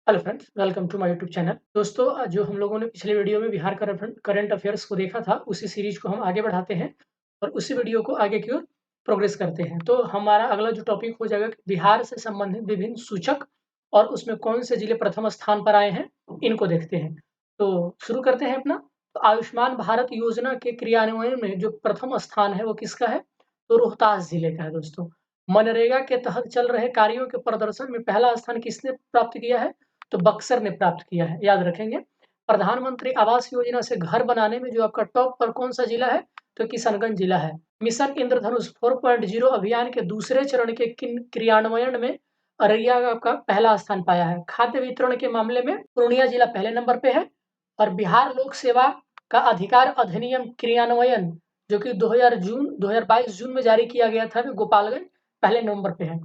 Hello friends, welcome to my YouTube channel. दोस्तों जो हम लोगों ने पिछले वीडियो में बिहार करंट अफेयर्स को देखा था, उसी सीरीज को हम आगे बढ़ाते हैं और उसी वीडियो को आगे की ओर प्रोग्रेस करते हैं। तो हमारा अगला जो टॉपिक हो जाएगा कि बिहार से संबंधित विभिन्न सूचक और उसमें कौन से जिले प्रथम स्थान पर आए हैं, इनको देखते हैं। तो शुरू करते हैं अपना। तो आयुष्मान भारत योजना के क्रियान्वयन में जो प्रथम स्थान है वो किसका है? तो रोहतास जिले का है दोस्तों। मनरेगा के तहत चल रहे कार्यों के प्रदर्शन में पहला स्थान किसने प्राप्त किया है? तो बक्सर ने प्राप्त किया है, याद रखेंगे। प्रधानमंत्री आवास योजना से घर बनाने में जो आपका टॉप पर कौन सा जिला है? तो किशनगंज जिला है। मिशन इंद्रधनुष 4.0 अभियान के दूसरे चरण के क्रियान्वयन में अररिया का आपका पहला स्थान पाया है। खाद्य वितरण के मामले में पूर्णिया जिला पहले नंबर पे है। और बिहार लोक सेवा का अधिकार अधिनियम क्रियान्वयन जो कि 2022 जून में जारी किया गया था, गोपालगंज पहले नंबर पे है।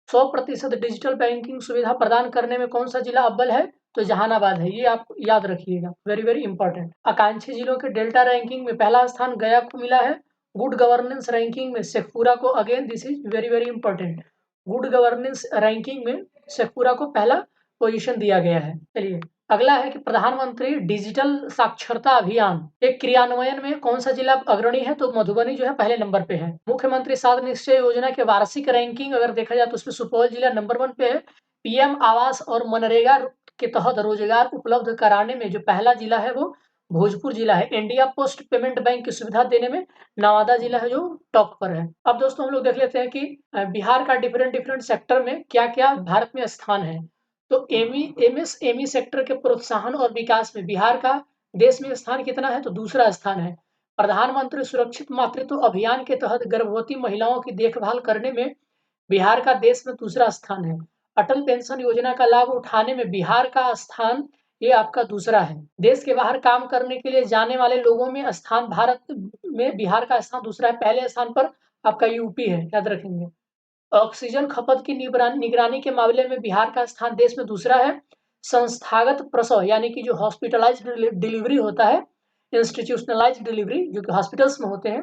100% डिजिटल बैंकिंग सुविधा प्रदान करने में कौन सा जिला अव्वल है? तो जहानाबाद है। ये आप याद रखिएगा, वेरी वेरी इंपॉर्टेंट। आकांक्षी जिलों के डेल्टा रैंकिंग में पहला स्थान गया को मिला है। गुड गवर्नेंस रैंकिंग में शेखपुरा को, again this is very very important, good governance ranking में शेखपुरा को पहला पोजीशन दिया गया है। चलिए अगला है कि प्रधानमंत्री डिजिटल साक्षरता अभियान के क्रियान्वयन में कौन सा जिला अग्रणी है? तो मधुबनी जो है पहले नंबर पे है। मुख्यमंत्री सात निश्चय योजना के वार्षिक रैंकिंग अगर देखा जाए तो उसमें सुपौल जिला नंबर 1 पे है। पीएम आवास और मनरेगा के तहत रोजगार उपलब्ध कराने में जो पहला जिला है वो भोजपुर जिला है। इंडिया पोस्ट पेमेंट बैंक की सुविधा देने में नवादा जिला है जो टॉप पर है। अब दोस्तों हम लोग देख लेते हैं कि बिहार का डिफरेंट डिफरेंट सेक्टर में क्या क्या भारत में स्थान है। तो एमएसएमई सेक्टर के प्रोत्साहन और विकास में बिहार का देश में स्थान कितना है? तो दूसरा स्थान है। प्रधानमंत्री सुरक्षित मातृत्व अभियान के तहत गर्भवती महिलाओं की देखभाल करने में बिहार का देश में दूसरा स्थान है। अटल पेंशन योजना का लाभ उठाने में बिहार का स्थान ये आपका दूसरा है। देश के बाहर काम करने के लिए जाने वाले लोगों में स्थान भारत में बिहार का स्थान दूसरा है। पहले स्थान पर आपका यूपी है, याद रखेंगे। ऑक्सीजन खपत की निगरानी के मामले में बिहार का स्थान देश में दूसरा है। संस्थागत प्रसव यानी कि जो हॉस्पिटलाइज्ड डिलीवरी होता है, इंस्टीट्यूशनलाइज्ड डिलीवरी जो कि हॉस्पिटल्स में होते हैं,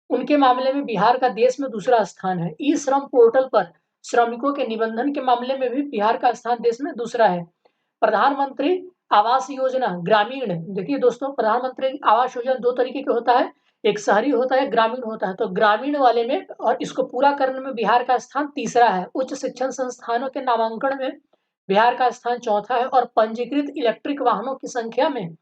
उनके मामले में बिहार का देश में दूसरा स्थान है। ई श्रम पोर्टल पर श्रमिकों के निबंधन के मामले में भी बिहार का स्थान देश में दूसरा है। प्रधानमंत्री आवास योजना ग्रामीण, देखिए दोस्तों, प्रधानमंत्री आवास योजना दो तरीके के होता है, एक शहरी होता है, ग्रामीण होता है। तो ग्रामीण वाले में और इसको पूरा करने में बिहार का स्थान तीसरा है। उच्च शिक्षण संस्थानों के नामांकन में बिहार का स्थान चौथा है। और पंजीकृत इलेक्ट्रिक वाहनों की संख्या में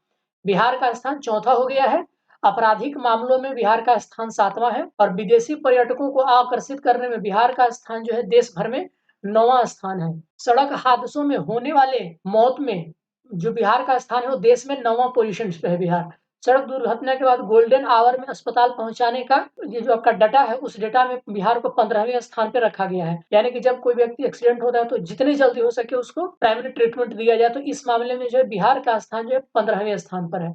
बिहार का स्थान चौथा हो गया है। आपराधिक मामलों में बिहार का स्थान सातवां है। और विदेशी पर्यटकों को आकर्षित करने में बिहार का स्थान जो है देश भर में 9वां स्थान है। सड़क हादसों में होने वाले मौत में जो बिहार का स्थान है वो देश में 9वां पोजीशन पे है बिहार। सड़क दुर्घटना के बाद गोल्डन आवर में अस्पताल पहुंचाने का ये जो आपका डाटा है, उस डाटा में बिहार को 15वें स्थान पे रखा गया है। यानी कि जब कोई व्यक्ति एक्सीडेंट होता है तो जितनी जल्दी हो सके उसको प्राइमरी ट्रीटमेंट दिया जाए। तो इस मामले में जो है बिहार का स्थान जो है 15वें स्थान पर है।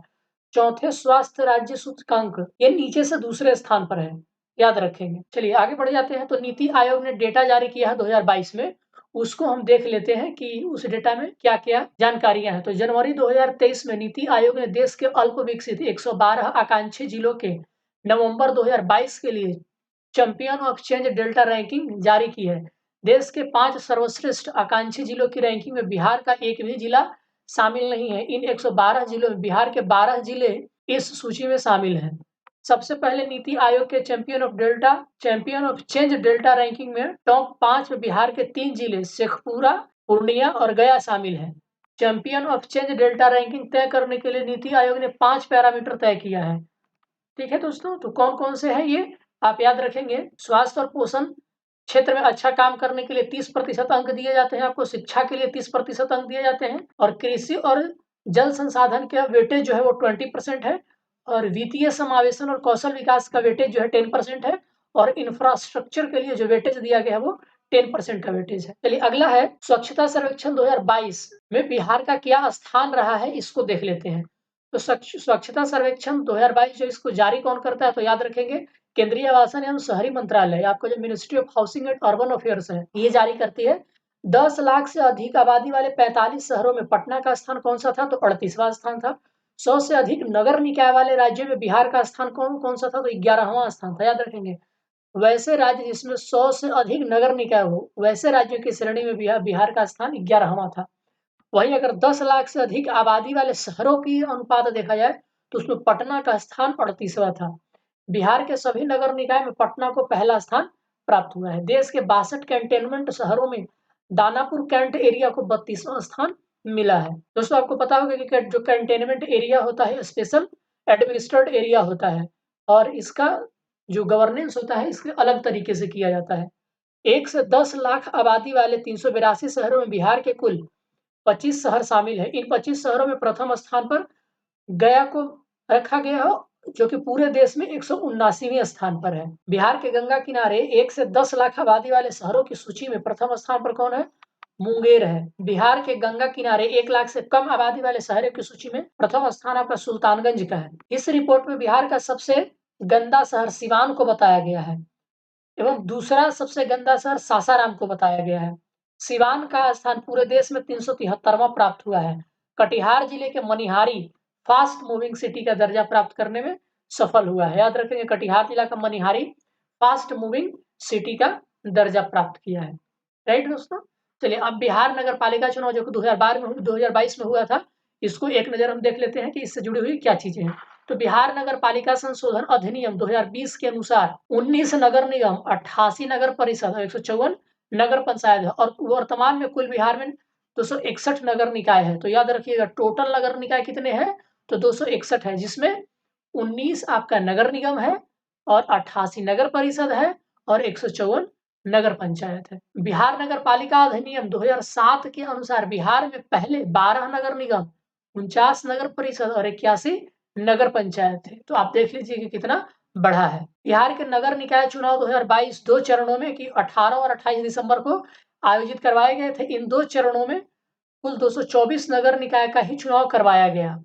चौथे स्वास्थ्य राज्य सूचकांक ये नीचे से दूसरे स्थान पर है, याद रखेंगे। चलिए आगे बढ़ जाते हैं। तो नीति आयोग ने डेटा जारी किया है 2022 में, उसको हम देख लेते हैं कि उस डेटा में क्या क्या जानकारियां हैं। तो जनवरी 2023 में नीति आयोग ने देश के अल्प विकसित 112 आकांक्षी जिलों के नवंबर 2022 के लिए champion of change delta ranking जारी की है। देश के 5 सर्वश्रेष्ठ आकांक्षी जिलों की रैंकिंग में बिहार का एक भी जिला शामिल नहीं है। इन 112 जिलों में बिहार के 12 जिले इस सूची में शामिल हैं। सबसे पहले नीति आयोग के champion of change delta ranking में टॉप 5 में बिहार के 3 जिले शेखपुरा, पूर्णिया और गया शामिल हैं। Champion of change delta ranking तय करने के लिए नीति आयोग ने 5 पैरामीटर तय किया है। ठीक है दोस्तों, तो कौन कौन से हैं ये आप याद रखेंगे। स्वास्थ्य और पोषण क्षेत्र में अच्छा काम करने के लिए 30% अंक दिए जाते हैं आपको। शिक्षा के लिए 30% अंक दिए जाते हैं। और कृषि और जल संसाधन का वेटेज जो है वो 20% है। और वित्तीय समावेशन और कौशल विकास का वेटेज जो है 10% है। और इंफ्रास्ट्रक्चर के लिए जो वेटेज दिया गया है वो 10% का वेटेज है। चलिए अगला है स्वच्छता सर्वेक्षण 2022 में बिहार का क्या स्थान रहा है, इसको देख लेते हैं। तो स्वच्छता सर्वेक्षण 2022 जो इसको जारी कौन करता है? तो याद रखेंगे केंद्रीय आवासन एवं शहरी मंत्रालय, आपका जो ministry of housing and urban affairs है, ये जारी करती है। 10 लाख से अधिक आबादी वाले 45 शहरों में पटना का स्थान कौन सा था? तो 38वां स्थान था। 100 से अधिक नगर निकाय वाले राज्यों में बिहार का स्थान कौन कौन सा था? तो 11वां स्थान था, याद रखेंगे। वैसे राज्य जिसमें 100 से अधिक नगर निकाय हो, वैसे राज्यों की श्रेणी में बिहार का स्थान 11वां था। वहीं अगर 10 लाख से अधिक आबादी वाले शहरों की अनुपात देखा जाए तो उसमें पटना का स्थान 38वां था। बिहार के सभी नगर निकाय में पटना को पहला स्थान प्राप्त हुआ है। देश के 62 कंटेनमेंट शहरों में दानापुर कैंट एरिया को 32वां स्थान मिला है। दोस्तों आपको पता होगा कि जो कंटेनमेंट एरिया होता है स्पेशल एडमिनिस्ट्रेड एरिया होता है और इसका जो गवर्नेंस होता है इसके अलग तरीके से किया जाता है। 1 से 10 लाख आबादी वाले 382 शहरों में बिहार के कुल 25 शहर शामिल है। इन 25 शहरों में प्रथम स्थान पर गया को रखा गया हो, जो कि पूरे देश में 179वें स्थान पर है। बिहार के गंगा किनारे 1 से 10 लाख आबादी वाले शहरों की सूची में प्रथम स्थान पर कौन है? मुंगेर है। बिहार के गंगा किनारे 1 लाख से कम आबादी वाले शहरों की सूची में प्रथम स्थान आपका सुल्तानगंज का है। इस रिपोर्ट में बिहार का सबसे गंदा शहर सिवान को बताया गया है एवं दूसरा सबसे गंदा शहर सासाराम को बताया गया है। सिवान का स्थान पूरे देश में 373वां प्राप्त हुआ है। कटिहार जिले के मनिहारी फास्ट मूविंग सिटी का दर्जा प्राप्त करने में सफल हुआ है। याद रखेंगे कटिहार जिला का मनिहारी फास्ट मूविंग सिटी का दर्जा प्राप्त किया है। राइट दोस्तों, चलिए अब बिहार नगर पालिका चुनाव जो कि 2022 में हुआ था, इसको एक नजर हम देख लेते हैं कि इससे जुड़ी हुई क्या चीजें हैं। तो बिहार नगर पालिका संशोधन अधिनियम 2020 के अनुसार 19 नगर निगम, 88 नगर परिषद और 154 नगर पंचायत है और वर्तमान में कुल बिहार में 261 नगर निकाय है। तो याद रखिएगा टोटल नगर निकाय कितने हैं? तो 261 है, जिसमें 19 आपका नगर निगम है और 88 नगर परिषद है और 154 नगर पंचायत है। बिहार नगर पालिका अधिनियम 2007 के अनुसार बिहार में पहले 12 नगर निगम, 49 नगर परिषद और 81 नगर पंचायत थे। तो आप देख लीजिए कि कितना बढ़ा है। बिहार के नगर निकाय चुनाव 2022 दो चरणों में कि 18 और 28 दिसंबर को आयोजित करवाए गए थे। इन दो चरणों में कुल 224 नगर निकाय का ही चुनाव करवाया गया।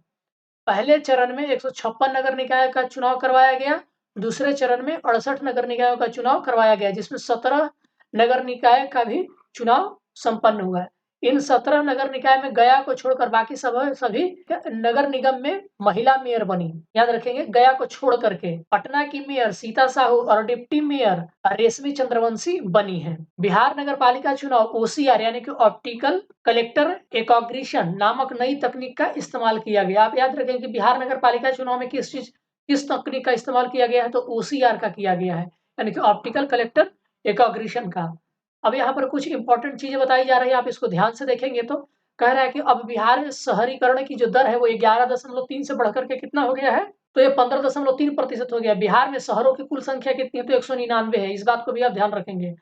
पहले चरण में 156 नगर निकाय का चुनाव करवाया गया, दूसरे चरण में 68 नगर निकायों का चुनाव करवाया गया, जिसमें 17 नगर निकाय का भी चुनाव संपन्न हुआ है। इन 17 नगर निकाय में गया को छोड़कर बाकी सभी नगर निगम में महिला मेयर बनी। याद रखेंगे गया को छोड़ करके पटना की मेयर सीता साहू और डिप्टी मेयर रेशमी चंद्रवंशी बनी है। बिहार नगर पालिका चुनाव OCR यानी कि ऑप्टिकल कलेक्टर एकॉग्निशन नामक नई तकनीक का इस्तेमाल किया गया। आप याद रखें कि बिहार नगर पालिका चुनाव में किस तकनीक का इस्तेमाल किया गया है? तो OCR का किया गया है, यानी कि ऑप्टिकल कलेक्टर एकॉग्निशन का। अब यहाँ पर कुछ इंपॉर्टेंट चीजें बताई जा रही है, आप इसको ध्यान से देखेंगे तो कह रहा है कि अब बिहार में शहरीकरण की जो दर है वो 11.3 से बढ़कर के कितना हो गया है? तो ये 15.3% हो गया। बिहार में शहरों की कुल संख्या कितनी है? तो 199 है। इस बात को भी आप ध्यान रखेंगे।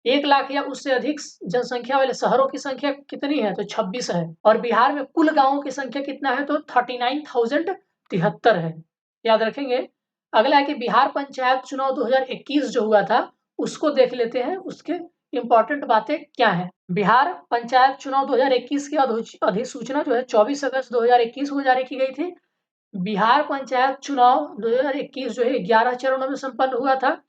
1 लाख या उससे अधिक जनसंख्या वाले शहरों की संख्या कितनी है? तो 26 है। और बिहार में कुल गांवों की संख्या कितना है? तो 39,073 है। याद रखेंगे। अगला है कि बिहार पंचायत चुनाव 2021 जो हुआ था उसको देख लेते हैं, उसके इंपॉर्टेंट बातें क्या है। बिहार पंचायत चुनाव 2021 की अधिसूचना जो है 24 अगस्त 2021 को जारी की गई थी। बिहार पंचायत चुनाव 2021 जो है 11 चरणों में संपन्न हुआ था।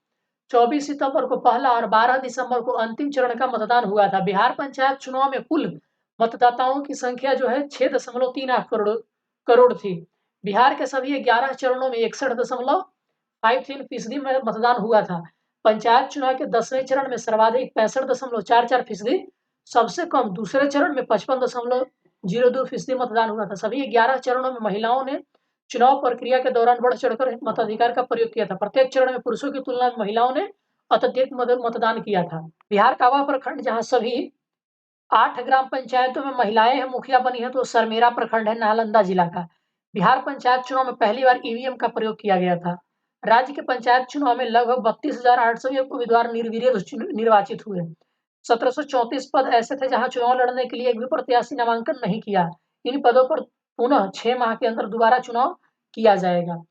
24 सितंबर को पहला और 12 दिसंबर को अंतिम चरण का मतदान हुआ था। बिहार पंचायत चुनाव में कुल मतदाताओं की संख्या जो है 6.38 करोड़ थी। बिहार के सभी 11 चरणों में 61.53% में मतदान हुआ था। पंचायत चुनाव के 10वें चरण में सर्वाधिक 65.44%, सबसे कम दूसरे चरण में 55.02% मतदान हुआ था। सभी 11 चरणों में महिलाओं ने चुनाव प्रक्रिया के दौरान बढ़ चढ़कर मताधिकार का प्रयोग किया था। प्रत्येक चरण में पुरुषों की तुलना में महिलाओं ने अत्यधिक मतदान किया था। बिहार कावा प्रखंड जहां सभी 8 ग्राम पंचायतों में महिलाएं हैं मुखिया बनी है, तो सरमेरा प्रखंड है नालंदा जिला का। बिहार पंचायत चुनाव में पहली बार ईवीएम का प्रयोग किया गया था। राज्य के पंचायत चुनाव में लगभग 32,801 उम्मीदवार निर्वाचित हुए। 1734 पद ऐसे थे जहां चुनाव लड़ने के लिए एक भी प्रत्याशी नामांकन नहीं किया। इन पदों पर पुनः 6 माह के अंदर दोबारा चुनाव किया जाएगा।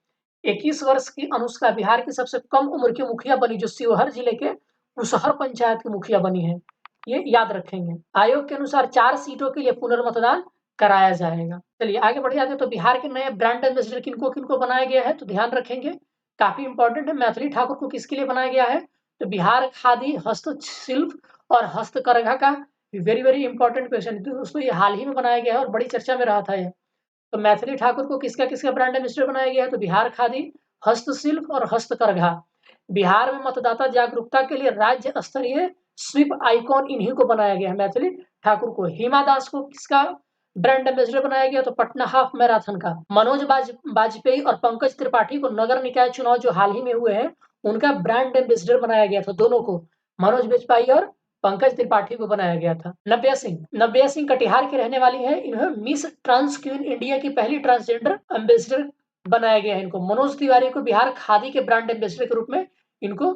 21 वर्ष की अनुष्का बिहार की सबसे कम उम्र की मुखिया बनी, जो शिवहर जिले के कुशहर पंचायत की मुखिया बनी है। ये याद रखेंगे। आयोग के अनुसार 4 सीटों के लिए पुनर्मतदान कराया जाएगा। चलिए आगे बढ़ जाते हैं। तो बिहार के नए ब्रांड एम्बेसडर किनको किनको बनाया गया है? तो ध्यान रखेंगे, काफी इंपॉर्टेंट है। मैथिली ठाकुर को किसके लिए बनाया गया है? तो बिहार खादी हस्तशिल्प और हस्तकरघा का वेरी वेरी इंपॉर्टेंट क्वेश्चन। दोस्तों ये हाल ही में बनाया गया है और बड़ी चर्चा में रहा था ये। तो मैथिली ठाकुर को किसका किसका ब्रांड एम्बेसडर बनाया गया है? तो बिहार खादी हस्तशिल्प और हस्तकरघा। बिहार में मतदाता जागरूकता के लिए राज्य स्तरीय स्वीप आइकॉन इन्हीं को बनाया गया है, मैथिली ठाकुर को। हिमा दास को किसका ब्रांड एम्बेसडर बनाया गया तो पटना हाफ मैराथन का। मनोज बाजपेयी और पंकज त्रिपाठी को नगर निकाय चुनाव जो हाल ही में हुए हैं उनका ब्रांड एम्बेसडर बनाया गया था। दोनों को, मनोज बाजपेयी और पंकज त्रिपाठी को बनाया गया था। नव्या सिंह कटिहार की रहने वाली है। इन्हें मिस ट्रांस क्वीन इंडिया की पहली ट्रांसजेंडर एम्बेसडर बनाया गया है। इनको मनोज तिवारी को बिहार खादी के ब्रांड एम्बेसडर के रूप में इनको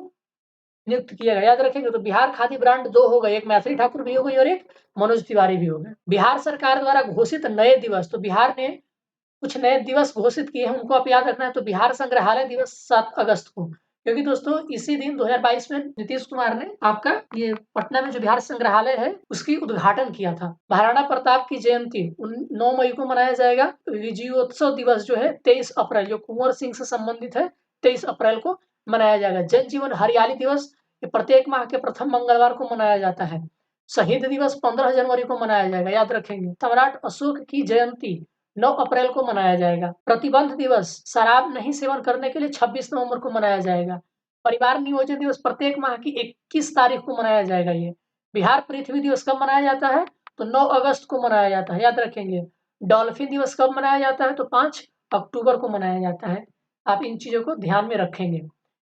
नियुक्त किया गया। याद रखेंगे तो बिहार खादी ब्रांड दो हो गए, एक मैथिली ठाकुर भी हो गई और एक मनोज तिवारी भी हो गए। बिहार सरकार द्वारा घोषित नए दिवस, तो बिहार ने कुछ नए दिवस घोषित किए हैं, उनको आप याद रखना है। तो बिहार संग्रहालय दिवस 7 अगस्त को, क्योंकि दोस्तों इसी दिन 2022 में नीतीश कुमार ने आपका ये पटना में जो बिहार संग्रहालय है उसकी उद्घाटन किया था। महाराणा प्रताप की जयंती 9 मई को मनाया जाएगा। विजयोत्सव दिवस जो है 23 अप्रैल, जो कुंवर सिंह से संबंधित है, 23 अप्रैल को मनाया जाएगा। जन जीवन हरियाली दिवस ये प्रत्येक माह के प्रथम मंगलवार को मनाया जाता है। शहीद दिवस 15 जनवरी को मनाया जाएगा, याद रखेंगे। सम्राट अशोक की जयंती 9 अप्रैल को मनाया जाएगा। प्रतिबंध दिवस शराब नहीं सेवन करने के लिए 26 नवंबर को मनाया जाएगा। परिवार नियोजन दिवस प्रत्येक माह की 21 तारीख को मनाया जाएगा। ये बिहार पृथ्वी दिवस कब मनाया जाता है? तो 9 अगस्त को मनाया जाता है, याद रखेंगे। डॉल्फिन दिवस कब मनाया जाता है? तो 5 अक्टूबर को मनाया जाता है। आप इन चीजों को ध्यान में रखेंगे।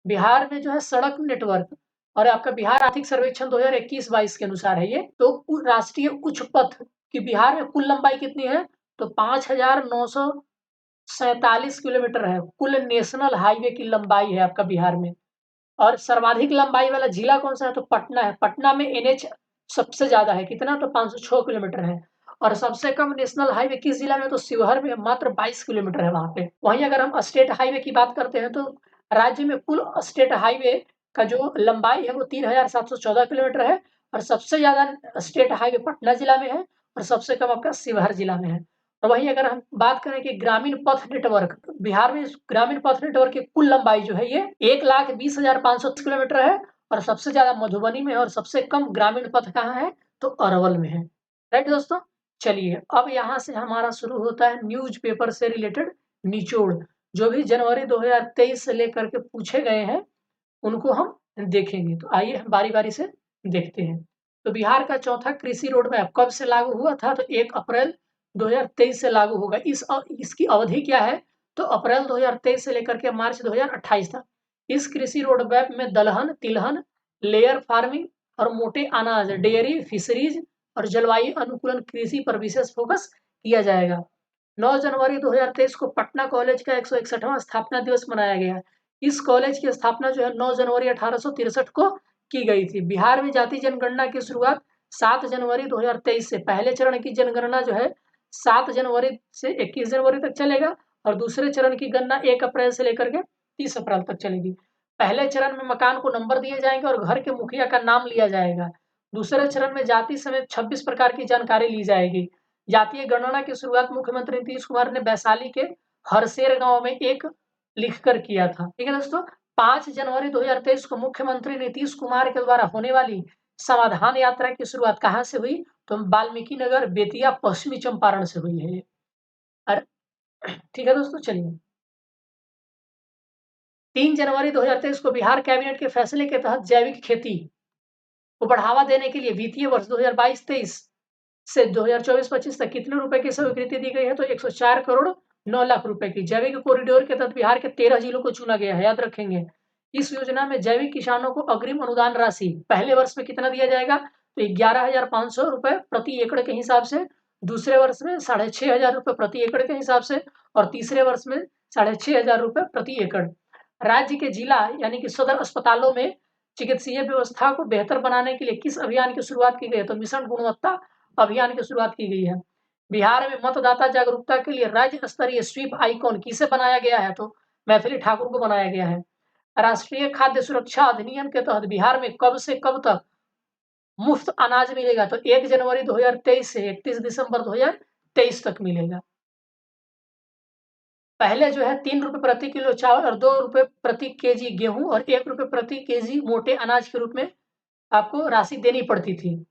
बिहार में जो है सड़क नेटवर्क और आपका बिहार आर्थिक सर्वेक्षण 2021-22 के अनुसार है ये, तो राष्ट्रीय उच्च पथ की बिहार में कुल लंबाई कितनी है? तो 5,947 किलोमीटर है। कुल नेशनल हाईवे की लंबाई है आपका बिहार में। और सर्वाधिक लंबाई वाला जिला कौन सा है? तो पटना है। पटना में एनएच सबसे ज्यादा है, कितना? तो 506 किलोमीटर है। और सबसे कम नेशनल हाईवे किस जिला में? तो शिवहर में मात्र 22 किलोमीटर है वहां पे। वहीं अगर हम स्टेट हाईवे की बात करते हैं तो राज्य में कुल स्टेट हाईवे का जो लंबाई है वो 3,714 किलोमीटर है। और सबसे ज्यादा स्टेट हाईवे पटना जिला में है और सबसे कम आपका शिवहर जिला में है। और वहीं अगर हम बात करें कि ग्रामीण पथ नेटवर्क, बिहार में ग्रामीण पथ नेटवर्क की कुल लंबाई जो है ये 1,20,500 किलोमीटर है। और सबसे ज्यादा मधुबनी में है और सबसे कम ग्रामीण पथ कहाँ है? तो अरवल में है। राइट दोस्तों, चलिए अब यहाँ से हमारा शुरू होता है न्यूज़पेपर से रिलेटेड निचोड़। जो भी जनवरी 2023 से लेकर के पूछे गए हैं उनको हम देखेंगे। तो आइए हम बारी-बारी से देखते हैं। तो बिहार का चौथा कृषि रोड मैप कब से लागू हुआ था? तो 1 अप्रैल 2023 से लागू होगा। इसकी अवधि क्या है? तो अप्रैल 2023 से लेकर के मार्च 2028 तक। इस कृषि रोड मैप में दलहन, तिलहन, लेयर फार्मिंग और मोटे अनाज, डेयरी, फिशरीज और जलवायु अनुकूलन कृषि पर विशेष फोकस किया जाएगा। 9 जनवरी 2023 को पटना कॉलेज का 161वां स्थापना दिवस मनाया गया। इस कॉलेज की स्थापना जो है 9 जनवरी 1863 को की गई थी। बिहार में जाति जनगणना की शुरुआत 7 जनवरी 2023 से। पहले चरण की जनगणना जो है 7 जनवरी से 21 जनवरी तक चलेगा और दूसरे चरण की गणना 1 अप्रैल से लेकर के 30 अप्रैल तक चलेगी। पहले चरण में मकान को नंबर दिए जाएंगे और घर के मुखिया का नाम लिया जाएगा। दूसरे चरण में जाति समेत 26 प्रकार की जानकारी ली जाएगी। जातीय गणना की शुरुआत मुख्यमंत्री नीतीश कुमार ने वैशाली के हरसेर गांव में एक लिखकर किया था। ठीक है दोस्तों, 5 जनवरी 2023 को मुख्यमंत्री नीतीश कुमार के द्वारा होने वाली समाधान यात्रा की शुरुआत कहां से हुई? तो वाल्मीकि नगर, बेतिया, पश्चिमी चंपारण से हुई है ये। ठीक है दोस्तों, चलिए 3 जनवरी 2023 को बिहार कैबिनेट के फैसले के तहत जैविक खेती को बढ़ावा देने के लिए वित्तीय वर्ष 2022-23 से 2024-25 तक कितने रुपए की स्वीकृति दी गई है? तो 104 करोड़ 9 लाख रुपए की। जैविक कॉरिडोर के तहत बिहार के 13 जिलों को चुना गया है, याद रखेंगे। इस योजना में जैविक किसानों को अग्रिम अनुदान राशि पहले वर्ष में कितना दिया जाएगा? तो 11,500 रुपए प्रति एकड़ के हिसाब से, दूसरे वर्ष में 6,500 रुपए प्रति एकड़ के हिसाब से और तीसरे वर्ष में 6,500 रुपए प्रति एकड़। राज्य के जिला यानी कि सदर अस्पतालों में चिकित्सीय व्यवस्था को बेहतर बनाने के लिए किस अभियान की शुरुआत की गई है? तो मिशन गुणवत्ता अभियान की शुरुआत की गई है। बिहार में मतदाता जागरूकता के लिए राज्य स्तरीय स्वीप आइकॉन किसे बनाया गया है? तो मैथिली ठाकुर को बनाया गया है। राष्ट्रीय खाद्य सुरक्षा अधिनियम के तहत बिहार में कब से कब तक मुफ्त अनाज मिलेगा? तो 1 जनवरी 2023 से 31 दिसंबर 2023 तक मिलेगा। पहले जो है 3 रुपए प्रति किलो चावल और 2 रुपए प्रति केजी गेहूं और 1 रुपए प्रति केजी मोटे अनाज के रूप में आपको राशि देनी पड़ती थी।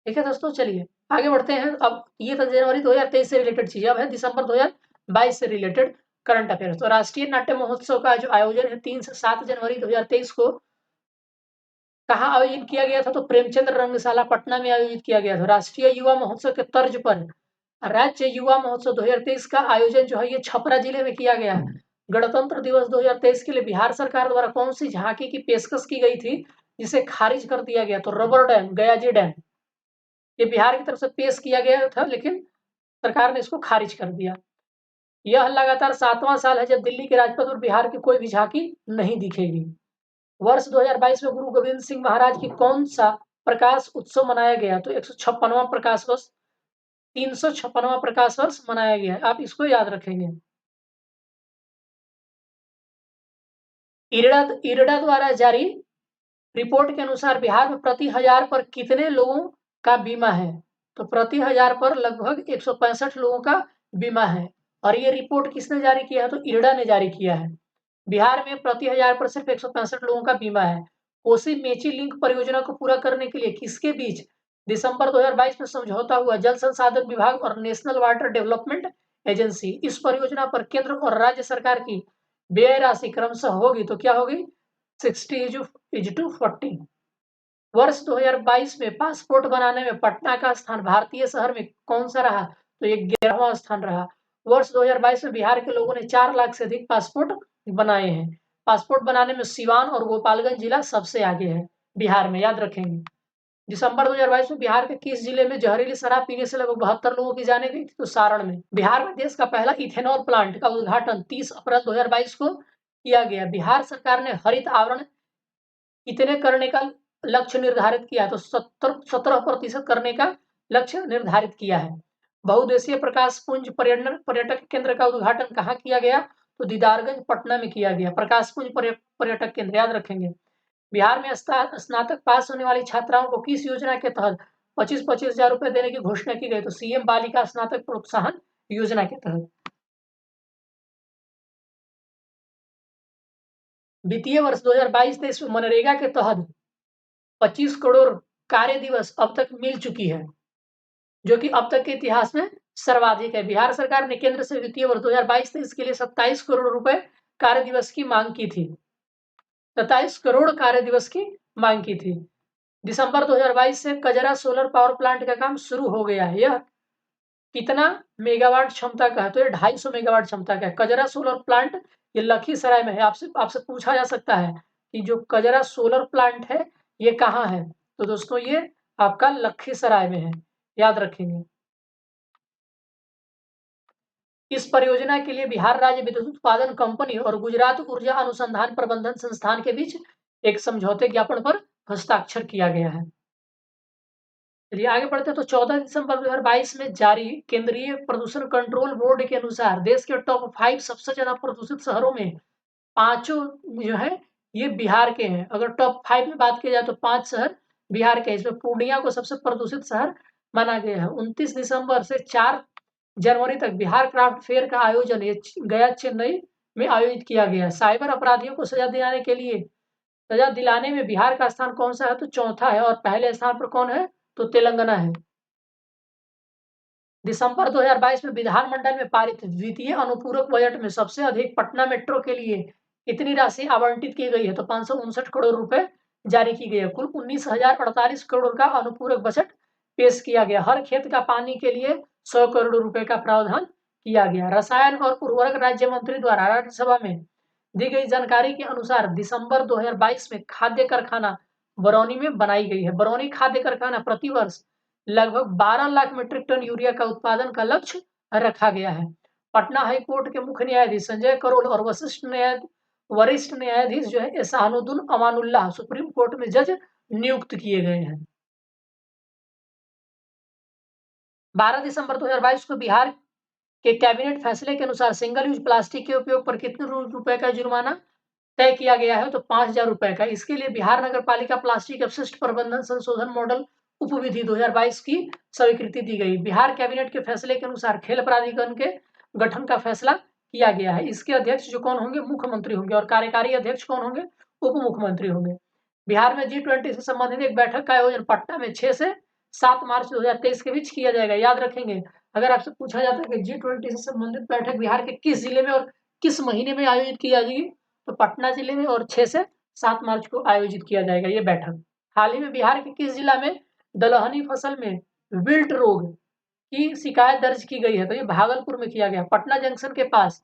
ठीक है दोस्तों, चलिए आगे बढ़ते हैं। अब ये था जनवरी 2023 से रिलेटेड चीज। अब है दिसंबर 2022 से रिलेटेड करंट अफेयर्स। तो राष्ट्रीय नाट्य महोत्सव का जो आयोजन है 3 से 7 जनवरी 2023 को कहाँ आयोजित किया गया था? तो प्रेमचंद रंगशाला पटना में आयोजित किया गया था। राष्ट्रीय युवा महोत्सव के तर्ज पर राज्य युवा महोत्सव 2023 का आयोजन जो है ये छपरा जिले में किया गया है। गणतंत्र दिवस 2023 के लिए बिहार सरकार द्वारा कौन सी झांकी की पेशकश की गई थी जिसे खारिज कर दिया गया? तो रबर डैम, गयाजी डैम। ये बिहार की तरफ से पेश किया गया था लेकिन सरकार ने इसको खारिज कर दिया। यह लगातार 7वां साल है जब दिल्ली के राजपथ पर बिहार की कोई भी झांकी नहीं दिखेगी। वर्ष 2022 में गुरु गोविंद सिंह महाराज की कौन सा प्रकाश उत्सव मनाया गया? तो 156वां प्रकाश वर्ष, 356वां प्रकाश वर्ष मनाया गया है। आप इसको याद रखेंगे। इरडा द्वारा जारी रिपोर्ट के अनुसार बिहार में प्रति हजार पर कितने लोगों का बीमा है? तो प्रति हजार पर लगभग 165 लोगों का बीमा है। और ये रिपोर्ट किसने जारी किया है? तो इरडा ने जारी किया है। बिहार में प्रति हजार पर सिर्फ 165 लोगों का बीमा है। कोसी मेची लिंक परियोजना को पूरा करने के लिए किसके बीच दिसंबर 2022 में समझौता हुआ? जल संसाधन विभाग और नेशनल वाटर डेवलपमेंट एजेंसी। इस परियोजना पर केंद्र और राज्य सरकार की व्यय राशि क्रमशः होगी तो क्या होगी? 60:40। वर्ष 2022 में पासपोर्ट बनाने में पटना का स्थान भारतीय शहर में कौन सा रहा? तो ये 11वां स्थान रहा। वर्ष 2022 में बिहार के लोगों ने 4 लाख से अधिक पासपोर्ट बनाए हैं। पासपोर्ट बनाने में सिवान और गोपालगंज जिला सबसे आगे है बिहार में, याद रखेंगे। दिसंबर 2022 में बिहार के किस जिले में जहरीली शराब पीने से लगभग 72 लोगों की जाने गई थी? तो सारण में। बिहार में देश का पहला इथेनॉल प्लांट का उद्घाटन 30 अप्रैल 2022 को किया गया। बिहार सरकार ने हरित आवरण कितने करने का लक्ष्य निर्धारित किया? तो 17% करने का लक्ष्य निर्धारित किया है। बहुउद्देशीय प्रकाश पुंज पर्यटक केंद्र का उद्घाटन कहाँ किया गया? तो दीदारगंज पटना में किया गया। प्रकाश पुंज पर्यटक केंद्र, याद रखेंगे। बिहार में स्नातक पास होने वाली छात्राओं को किस योजना के तहत 25-25 हजार रुपए देने की घोषणा की गई? तो सीएम बालिका स्नातक प्रोत्साहन योजना के तहत। वित्तीय वर्ष 2022-23 में मनरेगा के तहत 25 करोड़ कार्य दिवस अब तक मिल चुकी है, जो कि अब तक के इतिहास में सर्वाधिक है। बिहार सरकार ने केंद्र से वित्तीय वर्ष 2022-23 के लिए 27 करोड़ रुपए कार्य दिवस की मांग की थी। 27 करोड़ कार्य दिवस की मांग की थी। दिसंबर 2022 से कजरा सोलर पावर प्लांट का काम शुरू हो गया है। यह कितना मेगावाट क्षमता का है? तो ये 250 मेगावाट क्षमता का है। कजरा सोलर प्लांट ये लखीसराय में है। आपसे पूछा जा सकता है कि जो कजरा सोलर प्लांट है ये कहाँ है? तो दोस्तों ये आपका लखीसराय में है, याद रखेंगे। इस परियोजना के लिए बिहार राज्य विद्युत उत्पादन कंपनी और गुजरात ऊर्जा अनुसंधान प्रबंधन संस्थान के बीच एक समझौते ज्ञापन पर हस्ताक्षर किया गया है। चलिए आगे बढ़ते हैं। तो 14 दिसंबर 2022 में जारी केंद्रीय प्रदूषण कंट्रोल बोर्ड के अनुसार देश के टॉप 5 सबसे ज्यादा प्रदूषित शहरों में पांचों जो है ये बिहार के हैं। अगर टॉप 5 में बात की जाए तो 5 शहर बिहार के हैं। इसमें पूर्णिया को सबसे प्रदूषित शहर माना गया है। 29 दिसंबर से 4 जनवरी तक बिहार क्राफ्ट फेयर का आयोजन ये गया चेन्नई में आयोजित किया गया। साइबर अपराधियों को सजा दिलाने में बिहार का स्थान कौन सा है? तो चौथा है। और पहले स्थान पर कौन है? तो तेलंगाना है। दिसंबर 2022 में विधानमंडल में पारित द्वितीय अनुपूरक बजट में सबसे अधिक पटना मेट्रो के लिए कितनी राशि आवंटित की गई है? तो 559 करोड़ रुपए जारी की गई है। कुल 19,048 करोड़ का अनुपूरक बजट पेश किया गया। हर खेत का पानी के लिए 100 करोड़ रुपए का प्रावधान किया गया। रसायन और उर्वरक राज्य मंत्री द्वारा राज्यसभा में दी गई जानकारी के अनुसार दिसंबर 2022 में खाद्य कारखाना बरौनी में बनाई गई है। बरौनी खाद्य कारखाना प्रतिवर्ष लगभग 12 लाख मीट्रिक टन यूरिया का उत्पादन का लक्ष्य रखा गया है। पटना हाई कोर्ट के मुख्य न्यायाधीश संजय करोल और वरिष्ठ न्यायाधीश जो है एहसानुद्दीन अमानुल्लाह सुप्रीम कोर्ट में जज नियुक्त किए गए हैं। 12 दिसंबर 2022 को बिहार के कैबिनेट फैसले के अनुसार सिंगल यूज प्लास्टिक के उपयोग पर कितने रुपए का जुर्माना तय किया गया है? तो 5,000 रुपए का। इसके लिए बिहार नगर पालिका प्लास्टिक अपशिष्ट प्रबंधन संशोधन मॉडल उपविधि 2022 की स्वीकृति दी गई। बिहार कैबिनेट के फैसले के अनुसार खेल प्राधिकरण के गठन का फैसला किया गया है। इसके अध्यक्ष जो कौन होंगे? मुख्यमंत्री होंगे। और कार्यकारी अध्यक्ष कौन होंगे? उप मुख्यमंत्री होंगे। बिहार में G20 से संबंधित एक बैठक का आयोजन पटना में 6 से 7 मार्च 2023 के बीच किया जाएगा, याद रखेंगे। अगर आपसे पूछा जाता है कि G20 से संबंधित बैठक बिहार के किस जिले में और किस महीने में आयोजित की जाएगी? तो पटना जिले में और 6 से 7 मार्च को आयोजित किया जाएगा ये बैठक। हाल ही में बिहार के किस जिला में दलहनी फसल में विल्ट रोग की शिकायत दर्ज की गई है? तो ये भागलपुर में किया गया। पटना जंक्शन के पास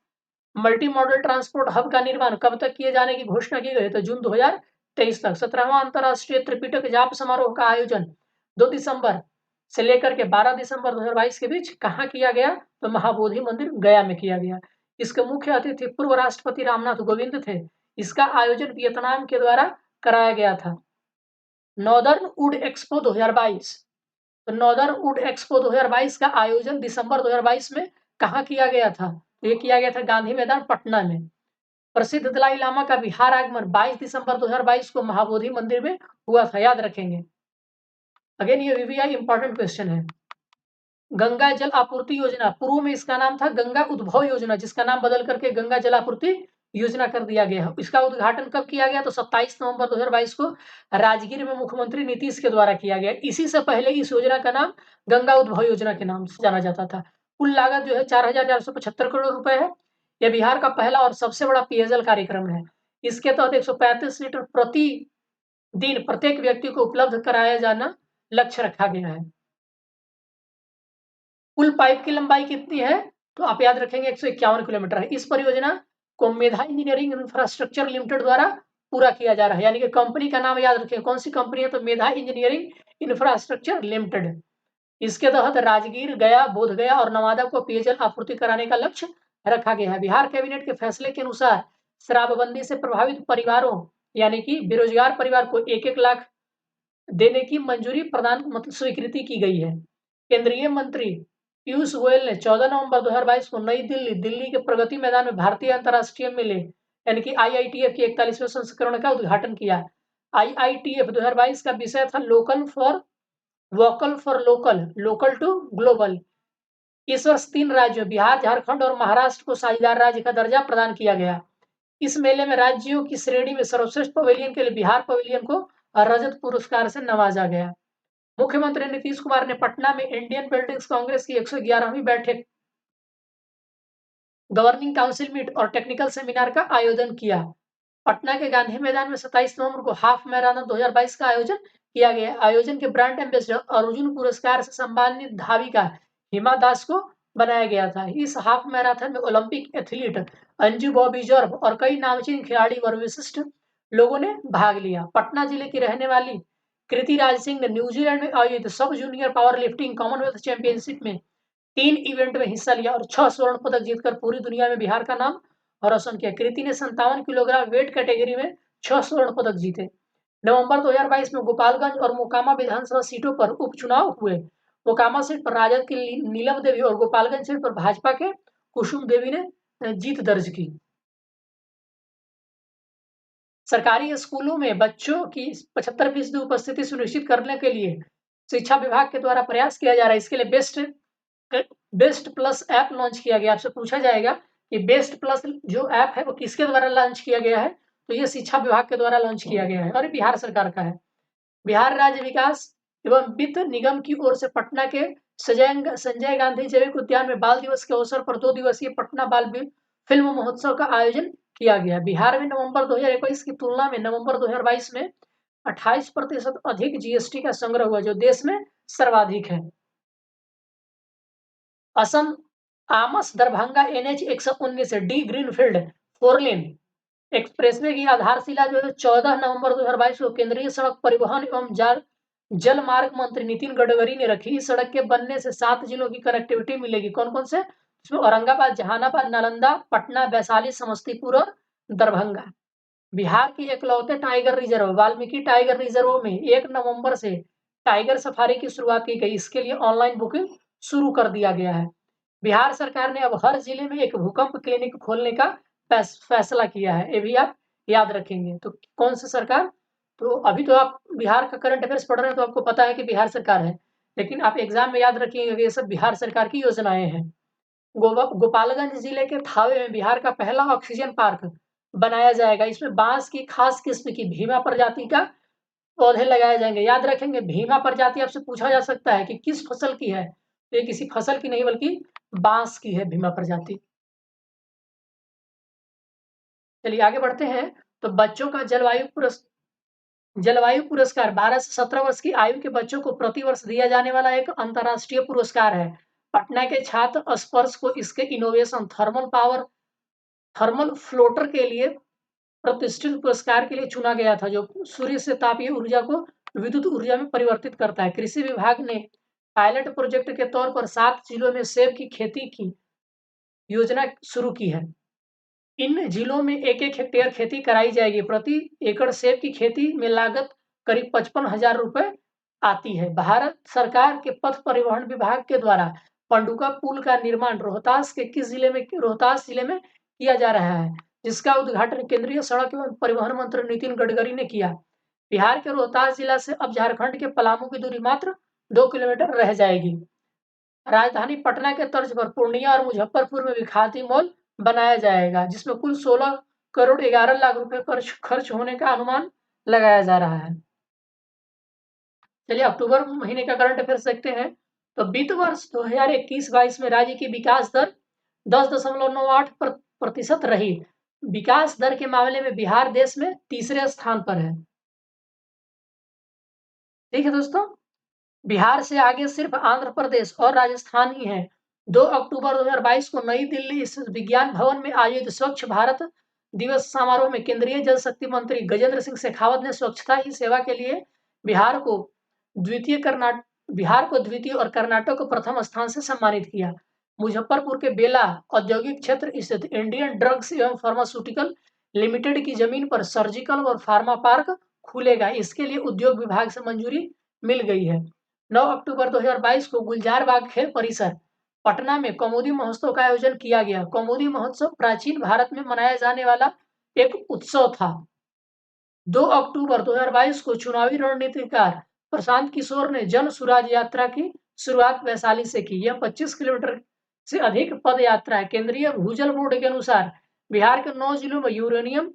मल्टी मॉडल ट्रांसपोर्ट हब का निर्माण कब तक किए जाने की घोषणा की गई? तो जून 2023 तक। 17वां अंतर्राष्ट्रीय त्रिपिटक जाप समारोह का आयोजन 2 दिसंबर से लेकर के 12 दिसंबर 2022 के बीच कहाँ किया गया? तो महाबोधि मंदिर गया में किया गया। इसके मुख्य अतिथि पूर्व राष्ट्रपति रामनाथ कोविंद थे। इसका आयोजन वियतनाम के द्वारा कराया गया था। नॉर्दर्न वुड एक्सपो 2022, तो नॉर्दर्न वुड एक्सपो 2022 का आयोजन दिसंबर 2022 में कहाँ किया गया था? तो ये किया गया था गांधी मैदान पटना में। प्रसिद्ध दलाई लामा का बिहार आगमन 22 दिसंबर 2022 को महाबोधि मंदिर में हुआ था, याद रखेंगे। अगेन ये वीवीआई इंपॉर्टेंट क्वेश्चन है। गंगा जल आपूर्ति योजना, पूर्व में इसका नाम था गंगा उद्भव योजना, जिसका नाम बदल करके गंगा जल आपूर्ति योजना कर दिया गया है। इसका उद्घाटन कब किया गया? तो 27 नवंबर 2022 को राजगीर में मुख्यमंत्री नीतीश के द्वारा किया गया। इसी से पहले इस योजना का नाम गंगा उद्भव योजना के नाम से जाना जाता था। कुल लागत जो है 4,475 करोड़ रुपए है। यह बिहार का पहला और सबसे बड़ा पेयजल कार्यक्रम है। इसके तहत 135 लीटर प्रति दिन प्रत्येक व्यक्ति को उपलब्ध कराया जाना लक्ष्य रखा गया है। कुल पाइप की लंबाई कितनी है? तो आप याद रखेंगे 151 किलोमीटर है। इस परियोजना को मेधा इंजीनियरिंग इंफ्रास्ट्रक्चर लिमिटेड द्वारा पूरा किया जा रहा है, यानी कि कंपनी का नाम याद रखें। कौन सी कंपनी है? तो मेधा इंजीनियरिंग इंफ्रास्ट्रक्चर लिमिटेड। इसके तहत राजगीर, गया, बोधगया और नवादा को पेयजल आपूर्ति कराने का लक्ष्य रखा गया है। बिहार कैबिनेट के फैसले के अनुसार शराबबंदी से प्रभावित परिवारों यानी कि बेरोजगार परिवार को 1-1 लाख देने की मंजूरी प्रदान मतलब स्वीकृति की गई है। केंद्रीय मंत्री पीयूष गोयल ने 14 नवंबर 2022 को नई दिल्ली के प्रगति मैदान में भारतीय अंतर्राष्ट्रीय मेले यानी कि आईआईटीएफ के 41वें संस्करण का उद्घाटन किया। आईआईटीएफ 2022 का विषय था vocal for local, local to global. इस वर्ष 3 राज्यों बिहार, झारखंड और महाराष्ट्र को साझेदार राज्य का दर्जा प्रदान किया गया। इस मेले में राज्यों की श्रेणी में सर्वश्रेष्ठ पवेलियन के लिए बिहार पवेलियन को रजत पुरस्कार से नवाजा गया। मुख्यमंत्री नीतीश कुमार ने पटना में इंडियन बिल्डिंग्स कांग्रेस की 111वीं बैठक गवर्निंग काउंसिल मीट और टेक्निकल सेमिनार का आयोजन किया। पटना के गांधी मैदान में 27 नवंबर को हाफ मैराथन 2022 का आयोजन किया गया। आयोजन के ब्रांड एम्बेसडर अर्जुन पुरस्कार से सम्मानित धाविका हिमा दास को बनाया गया था। इस हाफ मैराथन में Olympic athlete Anju Bobby George और कई नामचीन खिलाड़ी व विशिष्ट लोगों ने भाग लिया। पटना जिले की रहने वाली कृति राज सिंह ने न्यूजीलैंड में आयोजित सब junior power lifting Commonwealth championship में 3 इवेंट में हिस्सा लिया और 6 स्वर्ण पदक जीतकर पूरी दुनिया में बिहार का नाम रोशन किया। कृति ने 57 किलोग्राम वेट कैटेगरी में 6 स्वर्ण पदक जीते। नवंबर 2022 में गोपालगंज और मोकामा विधानसभा सीटों पर उपचुनाव हुए। मोकामा सीट पर राजद की नीलम देवी और गोपालगंज सीट पर भाजपा के कुसुम देवी ने जीत दर्ज की। सरकारी स्कूलों में बच्चों की 75% उपस्थिति सुनिश्चित करने के लिए शिक्षा विभाग के द्वारा प्रयास किया जा रहा है। इसके लिए बेस्ट प्लस ऐप लॉन्च किया गया। आपसे पूछा जाएगा कि बेस्ट प्लस जो ऐप है वो किसके द्वारा लॉन्च किया गया है? तो ये शिक्षा विभाग के द्वारा लॉन्च किया गया है और बिहार सरकार का है। बिहार राज्य विकास एवं वित्त निगम की ओर से पटना के संजय गांधी जैविक उद्यान में बाल दिवस के अवसर पर 2 दिवसीय पटना बाल फिल्म महोत्सव का आयोजन किया गया। बिहार में नवंबर 2021 की तुलना में नवंबर 2022 में 28% अधिक जीएसटी का संग्रह हुआ, जो देश में सर्वाधिक है। Assam Amas Darbhanga NH 119 D greenfield 4 लेन एक्सप्रेसवे की आधारशिला जो है 14 नवंबर 2022 को केंद्रीय सड़क परिवहन एवं जल मार्ग मंत्री नितिन गडकरी ने रखी। इस सड़क के बनने से 7 जिलों की कनेक्टिविटी मिलेगी। कौन कौन से? इसमें औरंगाबाद, जहानाबाद, नालंदा, पटना, वैशाली, समस्तीपुर और दरभंगा। बिहार की इकलौते tiger reserve Valmiki tiger reserve में 1 नवंबर से टाइगर सफारी की शुरुआत की गई। इसके लिए ऑनलाइन बुकिंग शुरू कर दिया गया है। बिहार सरकार ने अब हर जिले में एक भूकंप क्लिनिक खोलने का फैसला किया है। ये भी आप याद रखेंगे। तो कौन सी सरकार? तो अभी तो आप बिहार का करंट अफेयर्स पढ़ रहे हैं तो आपको पता है कि बिहार सरकार है, लेकिन आप एग्जाम में याद रखिएगा ये सब बिहार सरकार की योजनाएं हैं। गोपालगंज जिले के थावे में बिहार का पहला ऑक्सीजन पार्क बनाया जाएगा। इसमें बांस की खास किस्म की भीमा प्रजाति का पौधे लगाए जाएंगे। याद रखेंगे, भीमा प्रजाति आपसे पूछा जा सकता है कि किस फसल की है, तो ये किसी फसल की नहीं बल्कि बांस की है भीमा प्रजाति। चलिए आगे बढ़ते हैं। तो बच्चों का जलवायु पुरस्कार 12 से 17 वर्ष की आयु के बच्चों को प्रति वर्ष दिया जाने वाला एक अंतर्राष्ट्रीय पुरस्कार है। पटना के छात्र स्पर्श को इसके इनोवेशन थर्मल फ्लोटर के लिए प्रतिष्ठित पुरस्कार के लिए चुना गया था, जो सूर्य से तापीय ऊर्जा को विद्युत ऊर्जा में परिवर्तित करता है। कृषि विभाग ने पायलट प्रोजेक्ट के तौर पर 7 जिलों में सेब की खेती की योजना शुरू की है। इन जिलों में 1-1 हेक्टेयर खेती कराई जाएगी। प्रति एकड़ सेब की खेती में लागत करीब 55,000 रुपए आती है। भारत सरकार के पथ परिवहन विभाग के द्वारा पंडुका पुल का निर्माण रोहतास जिले में किया जा रहा है, जिसका उद्घाटन केंद्रीय सड़क एवं परिवहन मंत्री नितिन गडकरी ने किया। बिहार के रोहतास जिला से अब झारखंड के पलामू की दूरी मात्र 2 किलोमीटर रह जाएगी। राजधानी पटना के तर्ज पर पूर्णिया और मुजफ्फरपुर में भी खादी मॉल बनाया जाएगा, जिसमें कुल 16 करोड़ 11 लाख रुपए खर्च होने का अनुमान लगाया जा रहा है। चलिए अक्टूबर महीने का करंट अफेयर्स देखते हैं। तो वित्त वर्ष 2021-22 में राज्य की विकास दर 10.98% रही। विकास दर के मामले में बिहार देश में तीसरे स्थान पर है। ठीक है दोस्तों, बिहार से आगे सिर्फ आंध्र प्रदेश और राजस्थान ही है। 2 अक्टूबर 2022 को नई दिल्ली स्थित विज्ञान भवन में आयोजित स्वच्छ भारत दिवस समारोह में केंद्रीय जल शक्ति मंत्री गजेंद्र सिंह शेखावत ने स्वच्छता ही सेवा के लिए बिहार को द्वितीय और कर्नाटक को प्रथम स्थान से सम्मानित किया। मुजफ्फरपुर के बेला औद्योगिक क्षेत्र स्थित इंडियन ड्रग्स एवं फार्मास्यूटिकल लिमिटेड की जमीन पर सर्जिकल और फार्मा पार्क खुलेगा। इसके लिए उद्योग विभाग से मंजूरी मिल गई है। 9 अक्टूबर 2022 को गुलजार बाग खेल परिसर पटना में कौमुदी महोत्सव का आयोजन किया गया। कौमुदी महोत्सव प्राचीन भारत में मनाया जाने वाला एक उत्सव था। 2 अक्टूबर 2022 को चुनावी रणनीतिकार प्रशांत किशोर ने जन सुराज यात्रा की शुरुआत वैशाली से की। यह 25 किलोमीटर से अधिक पद यात्रा है। केंद्रीय भूजल बोर्ड के अनुसार बिहार के 9 जिलों में यूरेनियम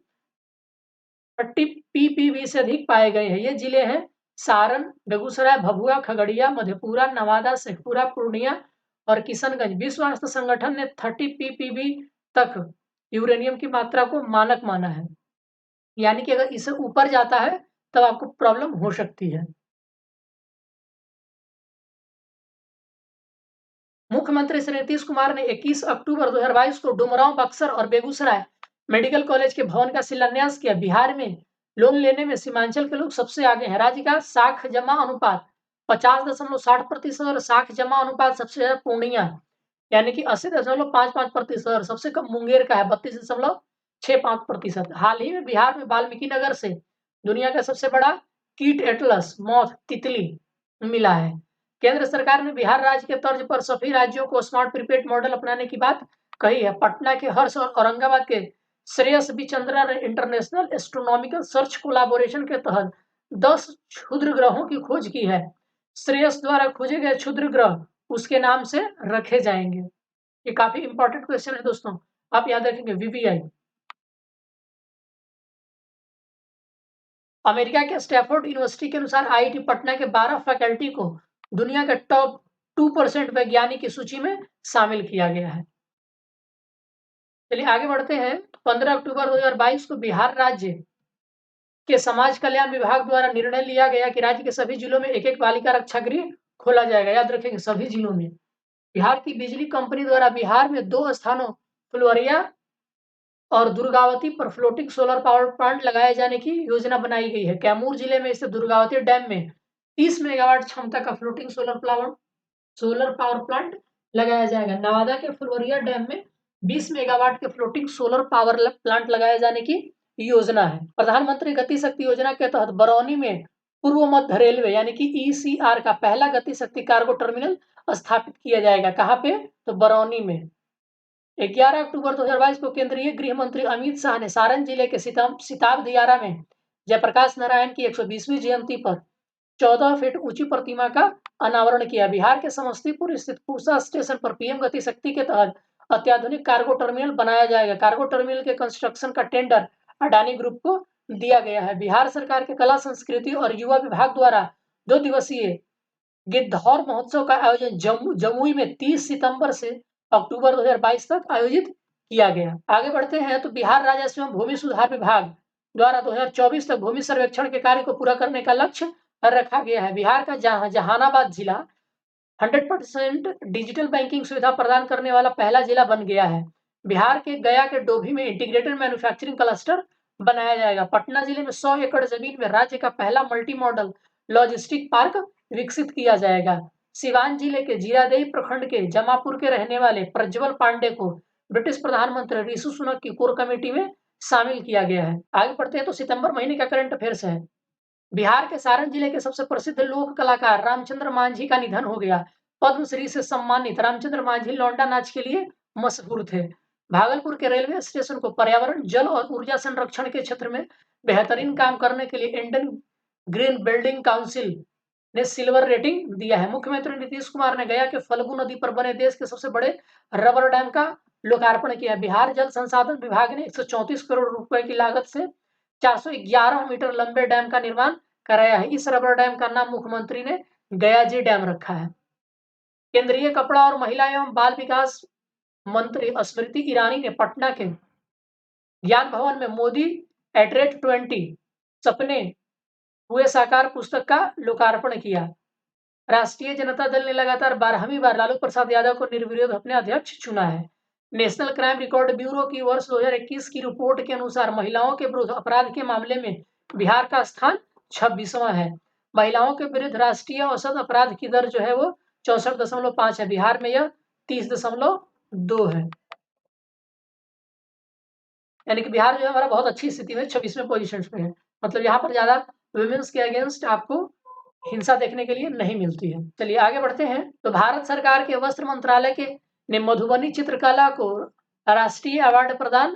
30 ppb से अधिक पाए गए हैं। ये जिले हैं सारण, बेगूसराय, भभुआ, खगड़िया, मधेपुरा, नवादा, शेखपुरा, पूर्णिया और किशनगंज। विश्व स्वास्थ्य संगठन ने 30 ppb तक यूरेनियम की मात्रा को मानक माना है, यानी कि अगर इससे ऊपर जाता है तब आपको प्रॉब्लम हो सकती है। मुख्यमंत्री श्री नीतीश कुमार ने 21 अक्टूबर 2022 को डुमरांव, बक्सर और बेगूसराय मेडिकल कॉलेज के भवन का शिलान्यास किया। बिहार में लोन लेने में सीमांचल के लोग सबसे आगे हैं। राज्य का साख जमा अनुपात 50.60% और साख जमा अनुपात सबसे ज्यादा पूर्णिया यानी कि 80.55% और सबसे कम मुंगेर का है 32.65%। हाल ही में बिहार में वाल्मीकि नगर से दुनिया का सबसे बड़ा कीट एटलस मॉथ तितली मिला है। केंद्र सरकार ने बिहार राज्य के तर्ज पर सभी राज्यों को स्मार्ट प्रीपेड मॉडल अपनाने की बात कही है। पटना के हर्ष और औरंगाबाद के श्रेयस बी चंद्रा ने इंटरनेशनल एस्ट्रोनॉमिकल सर्च कोलैबोरेशन के तहत 10 क्षुद्र ग्रहों की खोज की है। श्रेयस द्वारा खोजे गए क्षुद्र ग्रह उसके नाम से रखे जाएंगे। ये काफी इंपॉर्टेंट क्वेश्चन है दोस्तों, आप याद रखेंगे वीवीआई। अमेरिका के स्टैफोर्ड यूनिवर्सिटी के अनुसार आईआईटी पटना के 12 फैकल्टी को दुनिया के टॉप 2% वैज्ञानिक की सूची में शामिल किया गया है। चलिए आगे बढ़ते हैं। 15 अक्टूबर 2022 को बिहार राज्य के समाज कल्याण विभाग द्वारा निर्णय लिया गया कि राज्य के सभी जिलों में एक बालिका रक्षा गृह खोला जाएगा। याद रखेंगे सभी जिलों में। बिहार की बिजली कंपनी द्वारा बिहार में 2 स्थानों फुलवरिया और दुर्गावती पर फ्लोटिंग सोलर पावर प्लांट लगाए जाने की योजना बनाई गई है। कैमूर जिले में स्थित दुर्गावती डैम में 30 मेगावाट क्षमता का फ्लोटिंग सोलर पावर प्लांट लगाया जाएगा। नवादा के फुलवरिया डैम में 20 मेगावाट के फ्लोटिंग सोलर पावर प्लांट लगाए जाने की योजना है। प्रधानमंत्री गति शक्ति योजना के तहत बरौनी में पूर्व मध्य रेलवे यानी कि ईसीआर का पहला गति शक्ति कार्गो टर्मिनल स्थापित किया जाएगा। कहाँ पे? तो बरौनी में। 11 अक्टूबर 2022 को केंद्रीय गृह मंत्री अमित शाह ने सारण जिले के सिताब दियारा में जयप्रकाश नारायण की 120वीं जयंती पर 14 फीट ऊंची प्रतिमा का अनावरण किया। बिहार के समस्तीपुर स्थित पूसा स्टेशन पर पीएम गति शक्ति के तहत अत्याधुनिक कार्गो टर्मिनल बनाया जाएगा। कार्गो टर्मिनल के कंस्ट्रक्शन का टेंडर अडानी ग्रुप को दिया गया है। बिहार सरकार के कला संस्कृति और युवा विभाग द्वारा 2 दिवसीय गिद्धौर महोत्सव का आयोजन जमुई में 30 सितंबर से अक्टूबर 2022 तक आयोजित किया गया। आगे बढ़ते हैं तो बिहार राजस्व एवं भूमि सुधार विभाग द्वारा 2024 तक भूमि सर्वेक्षण के कार्य को पूरा करने का लक्ष्य रखा गया है। बिहार का जहानाबाद जिला 100% डिजिटल बैंकिंग सुविधा प्रदान करने वाला पहला जिला बन गया है। बिहार के गया के डोभी में इंटीग्रेटेड मैन्युफैक्चरिंग क्लस्टर बनाया जाएगा। पटना जिले में 100 एकड़ जमीन में राज्य का पहला मल्टी मॉडल लॉजिस्टिक पार्क विकसित किया जाएगा। सिवान जिले के जीरादेई प्रखंड के जमापुर के रहने वाले प्रज्वल पांडे को ब्रिटिश प्रधानमंत्री ऋषि सुनक की कोर कमेटी में शामिल किया गया है। आगे बढ़ते हैं तो सितंबर महीने का करंट अफेयर्स है। बिहार के सारण जिले के सबसे प्रसिद्ध लोक कलाकार रामचंद्र मांझी का निधन हो गया। पद्मश्री से सम्मानित रामचंद्र मांझी लौंडा नाच के लिए मशहूर थे। भागलपुर के रेलवे स्टेशन को पर्यावरण, जल और ऊर्जा संरक्षण के क्षेत्र में बेहतरीन काम करने के लिए इंडियन ग्रीन बिल्डिंग काउंसिल ने सिल्वर रेटिंग दिया है। मुख्यमंत्री नीतीश कुमार ने गया के फल्गु नदी पर बने देश के सबसे बड़े रबर डैम का लोकार्पण किया। बिहार जल संसाधन विभाग ने 134 करोड़ रुपए की लागत से 411 मीटर लंबे डैम का निर्माण कराया है। इस रबर डैम का नाम मुख्यमंत्री ने गयाजी डैम रखा है। केंद्रीय कपड़ा और महिला एवं बाल विकास मंत्री स्मृति ईरानी ने पटना के ज्ञान भवन में मोदी एट 20 सपने हुए साकार पुस्तक का लोकार्पण किया। राष्ट्रीय जनता दल ने लगातार 12वीं बार लालू प्रसाद यादव को निर्विरोध अपने अध्यक्ष चुना है। नेशनल क्राइम रिकॉर्ड ब्यूरो की वर्ष 2021 की रिपोर्ट के अनुसार महिलाओं के विरुद्ध अपराध के मामले में बिहार का स्थान 26वां है। महिलाओं के विरुद्ध राष्ट्रीय औसत अपराध की दर जो है वो 64.5 है। बिहार में यह 30.2 है। यानी कि बिहार जो है हमारा बहुत अच्छी स्थिति में 26वें पोजीशन पे है। मतलब यहाँ पर ज्यादा वुमेन्स के अगेंस्ट आपको हिंसा देखने के लिए नहीं मिलती है। चलिए आगे बढ़ते हैं। तो भारत सरकार के वस्त्र मंत्रालय के ने मधुबनी चित्रकला को राष्ट्रीय अवार्ड प्रदान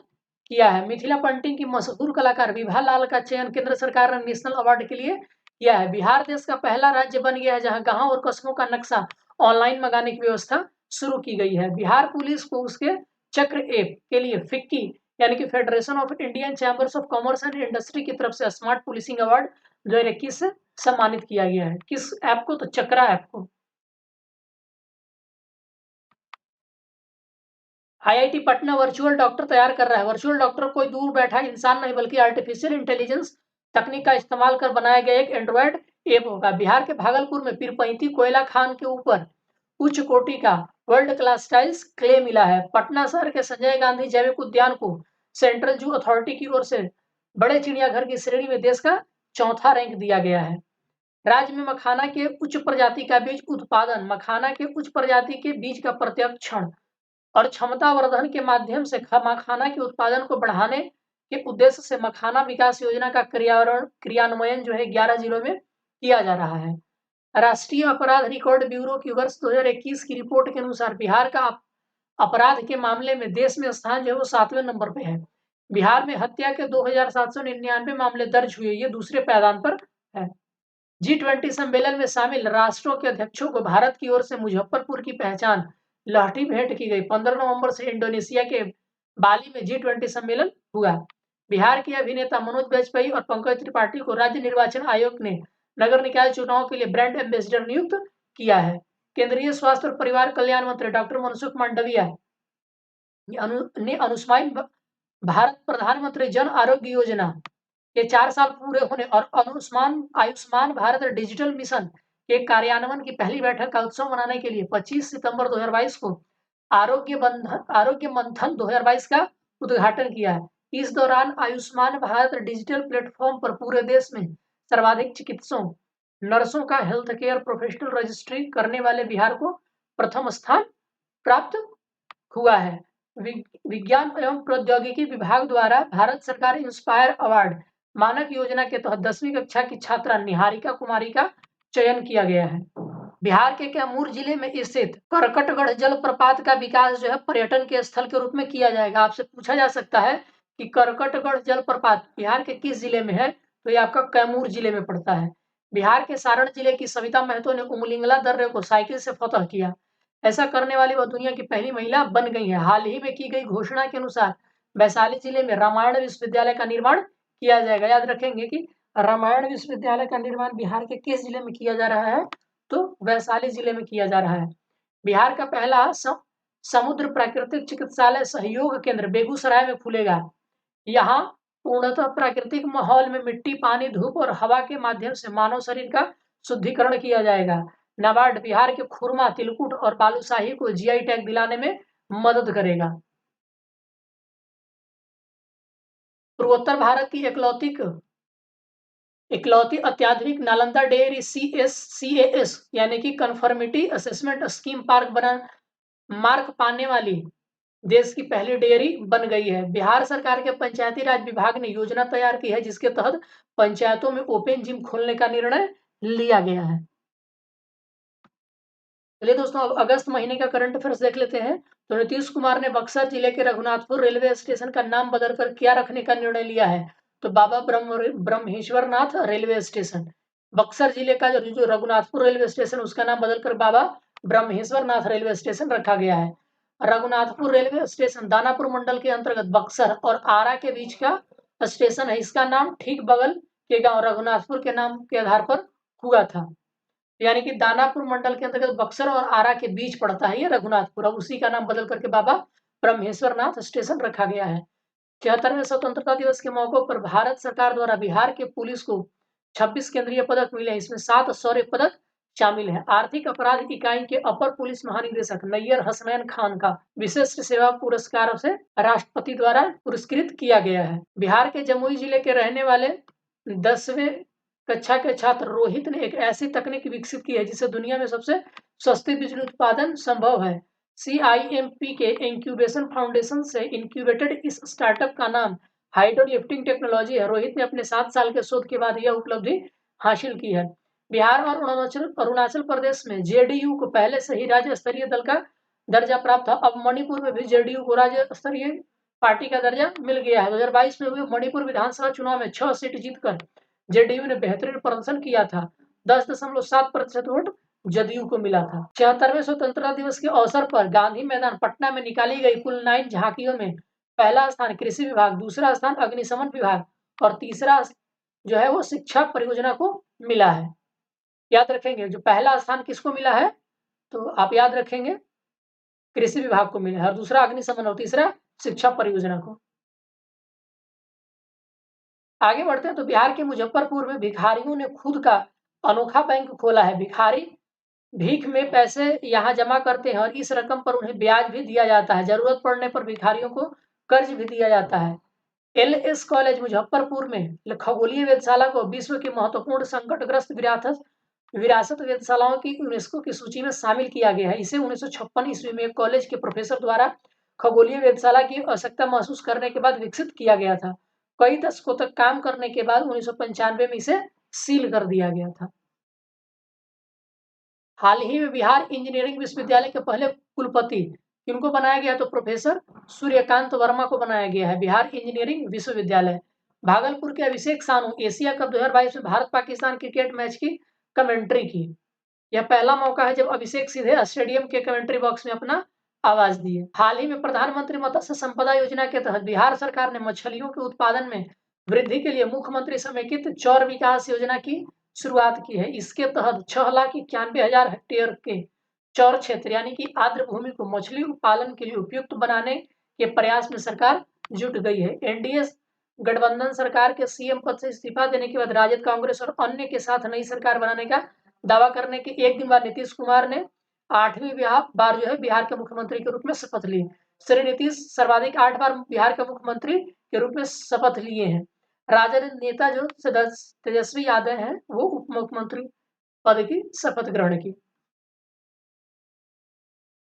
किया है। मिथिला पेंटिंग की मशहूर कलाकार विभा लाल का चयन केंद्र सरकार ने नेशनल अवार्ड के लिए किया है। बिहार देश का पहला राज्य बन गया है जहां गांव और कस्बों का नक्शा ऑनलाइन मंगाने की व्यवस्था शुरू की गई है। बिहार पुलिस को उसके चक्र ऐप के लिए फिक्की यानी कि federation of Indian chambers of commerce and industry की तरफ से स्मार्ट पुलिसिंग अवार्ड 2021 से सम्मानित किया गया है। किस ऐप को? तो चक्रा ऐप को। आईआईटी पटना वर्चुअल डॉक्टर तैयार कर रहा है। वर्चुअल डॉक्टर कोई दूर बैठा इंसान नहीं बल्कि आर्टिफिशियल इंटेलिजेंस तकनीक का इस्तेमाल कर बनाया गया एक एंड्रॉयड ऐप होगा। बिहार के भागलपुर में पीरपैंती कोयला खान के ऊपर उच्च कोटि का वर्ल्ड क्लास टाइल्स क्ले मिला है। पटना शहर के संजय गांधी जैविक उद्यान को सेंट्रल जू अथॉरिटी की ओर से बड़े चिड़ियाघर की श्रेणी में देश का चौथा रैंक दिया गया है। राज्य में मखाना के उच्च प्रजाति का बीज उत्पादन, मखाना के उच्च प्रजाति के बीज का प्रत्यक्षण और क्षमता वर्धन के माध्यम से मखाना के उत्पादन को बढ़ाने के उद्देश्य से मखाना विकास योजना का क्रियान्वयन जो है 11 जिलों में किया जा रहा है। राष्ट्रीय अपराध रिकॉर्ड ब्यूरो की वर्ष 2021 की रिपोर्ट के अनुसार बिहार का अपराध के मामले में देश में स्थान जो है वो 7वें नंबर पे है। बिहार में हत्या के 2799 मामले दर्ज हुए, ये दूसरे पायदान पर है। G20 सम्मेलन में शामिल राष्ट्रों के अध्यक्षों को भारत की ओर से मुजफ्फरपुर की पहचान लहठी भेंट की गई। 15 नवंबर से इंडोनेशिया के बाली में G20 सम्मेलन हुआ। बिहार के अभिनेता मनोज वाजपेयी और पंकज त्रिपाठी को राज्य निर्वाचन आयोग ने नगर निकाय चुनाव के लिए ब्रांड एम्बेसडर नियुक्त किया है। केंद्रीय स्वास्थ्य और परिवार कल्याण मंत्री डॉक्टर मनसुख मांडविया ने आयुष्मान भारत प्रधानमंत्री जन आरोग्य योजना के 4 साल पूरे होने और आयुष्मान भारत डिजिटल मिशन के कार्यान्वयन की पहली बैठक का उत्सव मनाने के लिए 25 सितंबर 2022 को आरोग्य मंथन 2022 का उद्घाटन किया है। इस दौरान आयुष्मान भारत डिजिटल प्लेटफॉर्म पर पूरे देश में सर्वाधिक चिकित्सकों, नर्सों का हेल्थ केयर प्रोफेशनल रजिस्ट्री करने वाले बिहार को प्रथम स्थान प्राप्त हुआ है। विज्ञान एवं प्रौद्योगिकी विभाग द्वारा भारत सरकार इंस्पायर अवार्ड मानक योजना के तहत 10वीं कक्षा की छात्रा निहारिका कुमारी का चयन किया गया है। बिहार के कैमूर जिले में स्थित करकटगढ़ जलप्रपात का विकास जो है पर्यटन के स्थल के रूप में किया जाएगा। आपसे पूछा जा सकता है कि करकटगढ़ जलप्रपात बिहार के किस जिले में है? तो ये आपका कैमूर जिले में पड़ता है। बिहार के सारण जिले की सविता महतो ने उमलिंगला दर्रे को साइकिल से फतह किया। ऐसा करने वाली वह दुनिया की पहली महिला बन गई है। हाल ही में की गई घोषणा के अनुसार वैशाली जिले में रामायण विश्वविद्यालय का निर्माण किया जाएगा। याद रखेंगे कि रामायण विश्वविद्यालय का निर्माण बिहार के किस जिले में किया जा रहा है? तो वैशाली जिले में किया जा रहा है। बिहार का पहला समुद्र प्राकृतिक चिकित्सालय सहयोग केंद्र बेगूसराय में खुलेगा। यहाँ पूर्णतः प्राकृतिक माहौल में मिट्टी, पानी, धूप और हवा के माध्यम से मानव शरीर का शुद्धिकरण किया जाएगा। नाबार्ड बिहार के खुरमा, तिलकुट और बालूशाही को जीआई टैग दिलाने में मदद करेगा। पूर्वोत्तर भारत की इकलौती अत्याधुनिक नालंदा डेयरी CAS यानी कि कंफर्मिटी असेसमेंट स्कीम मार्क पाने वाली देश की पहली डेयरी बन गई है। बिहार सरकार के पंचायती राज विभाग ने योजना तैयार की है जिसके तहत पंचायतों में ओपन जिम खोलने का निर्णय लिया गया है। चलिए दोस्तों, अब अगस्त महीने का करंट अफेयर्स देख लेते हैं। तो नीतीश कुमार ने बक्सर जिले के रघुनाथपुर रेलवे स्टेशन का नाम बदलकर क्या रखने का निर्णय लिया है? तो बाबा ब्रह्मेश्वर नाथ रेलवे स्टेशन। बक्सर जिले का जो रघुनाथपुर रेलवे स्टेशन उसका नाम बदलकर बाबा ब्रह्मेश्वर नाथ रेलवे स्टेशन रखा गया है। रघुनाथपुर रेलवे स्टेशन दानापुर मंडल के अंतर्गत बक्सर और आरा के बीच का स्टेशन है। इसका नाम ठीक बगल के गांव रघुनाथपुर के नाम के आधार पर हुआ था। यानी कि दानापुर मंडल के अंतर्गत बक्सर और आरा के बीच पड़ता है ये रघुनाथपुर। अब उसी का नाम बदल करके बाबा ब्रह्मेश्वर नाथ स्टेशन रखा गया है। 74वें स्वतंत्रता दिवस के मौके पर भारत सरकार द्वारा बिहार के पुलिस को 26 केंद्रीय पदक मिले हैं। इसमें 7 शौर्य पदक शामिल है। आर्थिक अपराध इकाई के अपर पुलिस महानिदेशक नैयर हसनैन खान का विशिष्ट सेवा पुरस्कार से राष्ट्रपति द्वारा पुरस्कृत किया गया है। बिहार के जमुई जिले के रहने वाले 10वें कक्षा के छात्र रोहित ने एक ऐसी तकनीक विकसित की है जिससे दुनिया में सबसे सस्ती बिजली उत्पादन संभव है। CIMP के इंक्यूबेशन फाउंडेशन से इंक्यूबेटेड इस स्टार्टअप का नाम हाइड्रो लिफ्टिंग टेक्नोलॉजी है। रोहित ने अपने 7 साल के शोध के बाद यह उपलब्धि हासिल की है। बिहार और अरुणाचल प्रदेश में JDU को पहले से ही राज्य स्तरीय दल का दर्जा प्राप्त था। अब मणिपुर में भी JDU को राज्य स्तरीय पार्टी का दर्जा मिल गया है। 2022 में हुए मणिपुर विधानसभा चुनाव में 6 सीट जीतकर JDU ने बेहतरीन प्रदर्शन किया था। 10.7% वोट जदयू को मिला था। 74वें स्वतंत्रता दिवस के अवसर पर गांधी मैदान पटना में निकाली गई कुल 9 झांकियों में पहला स्थान कृषि विभाग, दूसरा स्थान अग्निशमन विभाग और तीसरा जो है वो शिक्षा परियोजना को मिला है। याद रखेंगे जो पहला स्थान किसको मिला है, तो आप याद रखेंगे कृषि विभाग को मिला है और दूसरा अग्निशमन और तीसरा शिक्षा परियोजना को। आगे बढ़ते हैं तो बिहार के मुजफ्फरपुर में भिखारियों ने खुद का अनोखा बैंक खोला है। भिखारी भीख में पैसे यहाँ जमा करते हैं और इस रकम पर उन्हें ब्याज भी दिया जाता है। जरूरत पड़ने पर भिखारियों को कर्ज भी दिया जाता है। LS कॉलेज मुजफ्फरपुर में खगोलीय वेधशाला को विश्व की महत्वपूर्ण संकटग्रस्त विरासत वेधशालाओं की यूनेस्को की सूची में शामिल किया गया है। इसे 1956 ईस्वी में एक कॉलेज के प्रोफेसर द्वारा खगोलीय वेधशाला की आवश्यकता महसूस करने के बाद विकसित किया गया था। कई दशकों तक काम करने के बाद 1995 में इसे सील कर दिया गया था। हाल ही में बिहार इंजीनियरिंग विश्वविद्यालय के पहले कुलपति किनको बनाया गया, तो प्रोफेसर सूर्यकांत वर्मा को बनाया गया है। बिहार इंजीनियरिंग विश्वविद्यालय। भागलपुर के अभिषेक सानू एशिया कप 2022 में भारत पाकिस्तान क्रिकेट मैच की कमेंट्री की। यह पहला मौका है जब अभिषेक सीधे स्टेडियम के कमेंट्री बॉक्स में अपना आवाज दिए। हाल ही में प्रधानमंत्री मत्स्य संपदा योजना के तहत बिहार सरकार ने मछलियों के उत्पादन में वृद्धि के लिए मुख्यमंत्री समेकित चौर विकास योजना की शुरुआत की है। इसके तहत 6,91,000 हेक्टेयर के चौर क्षेत्र यानी कि आर्द्र भूमि को मछली पालन के लिए उपयुक्त बनाने के प्रयास में सरकार जुट गई है। NDA गठबंधन सरकार के CM पद से इस्तीफा देने के बाद राजद, कांग्रेस और अन्य के साथ नई सरकार बनाने का दावा करने के एक दिन बाद नीतीश कुमार ने 8वीं बार जो है बिहार के मुख्यमंत्री के रूप में शपथ ली। श्री नीतीश सर्वाधिक 8 बार बिहार के मुख्यमंत्री के रूप में शपथ लिए हैं। राजद नेता जो तेजस्वी यादव हैं वो उप मुख्यमंत्री पद की शपथ ग्रहण की।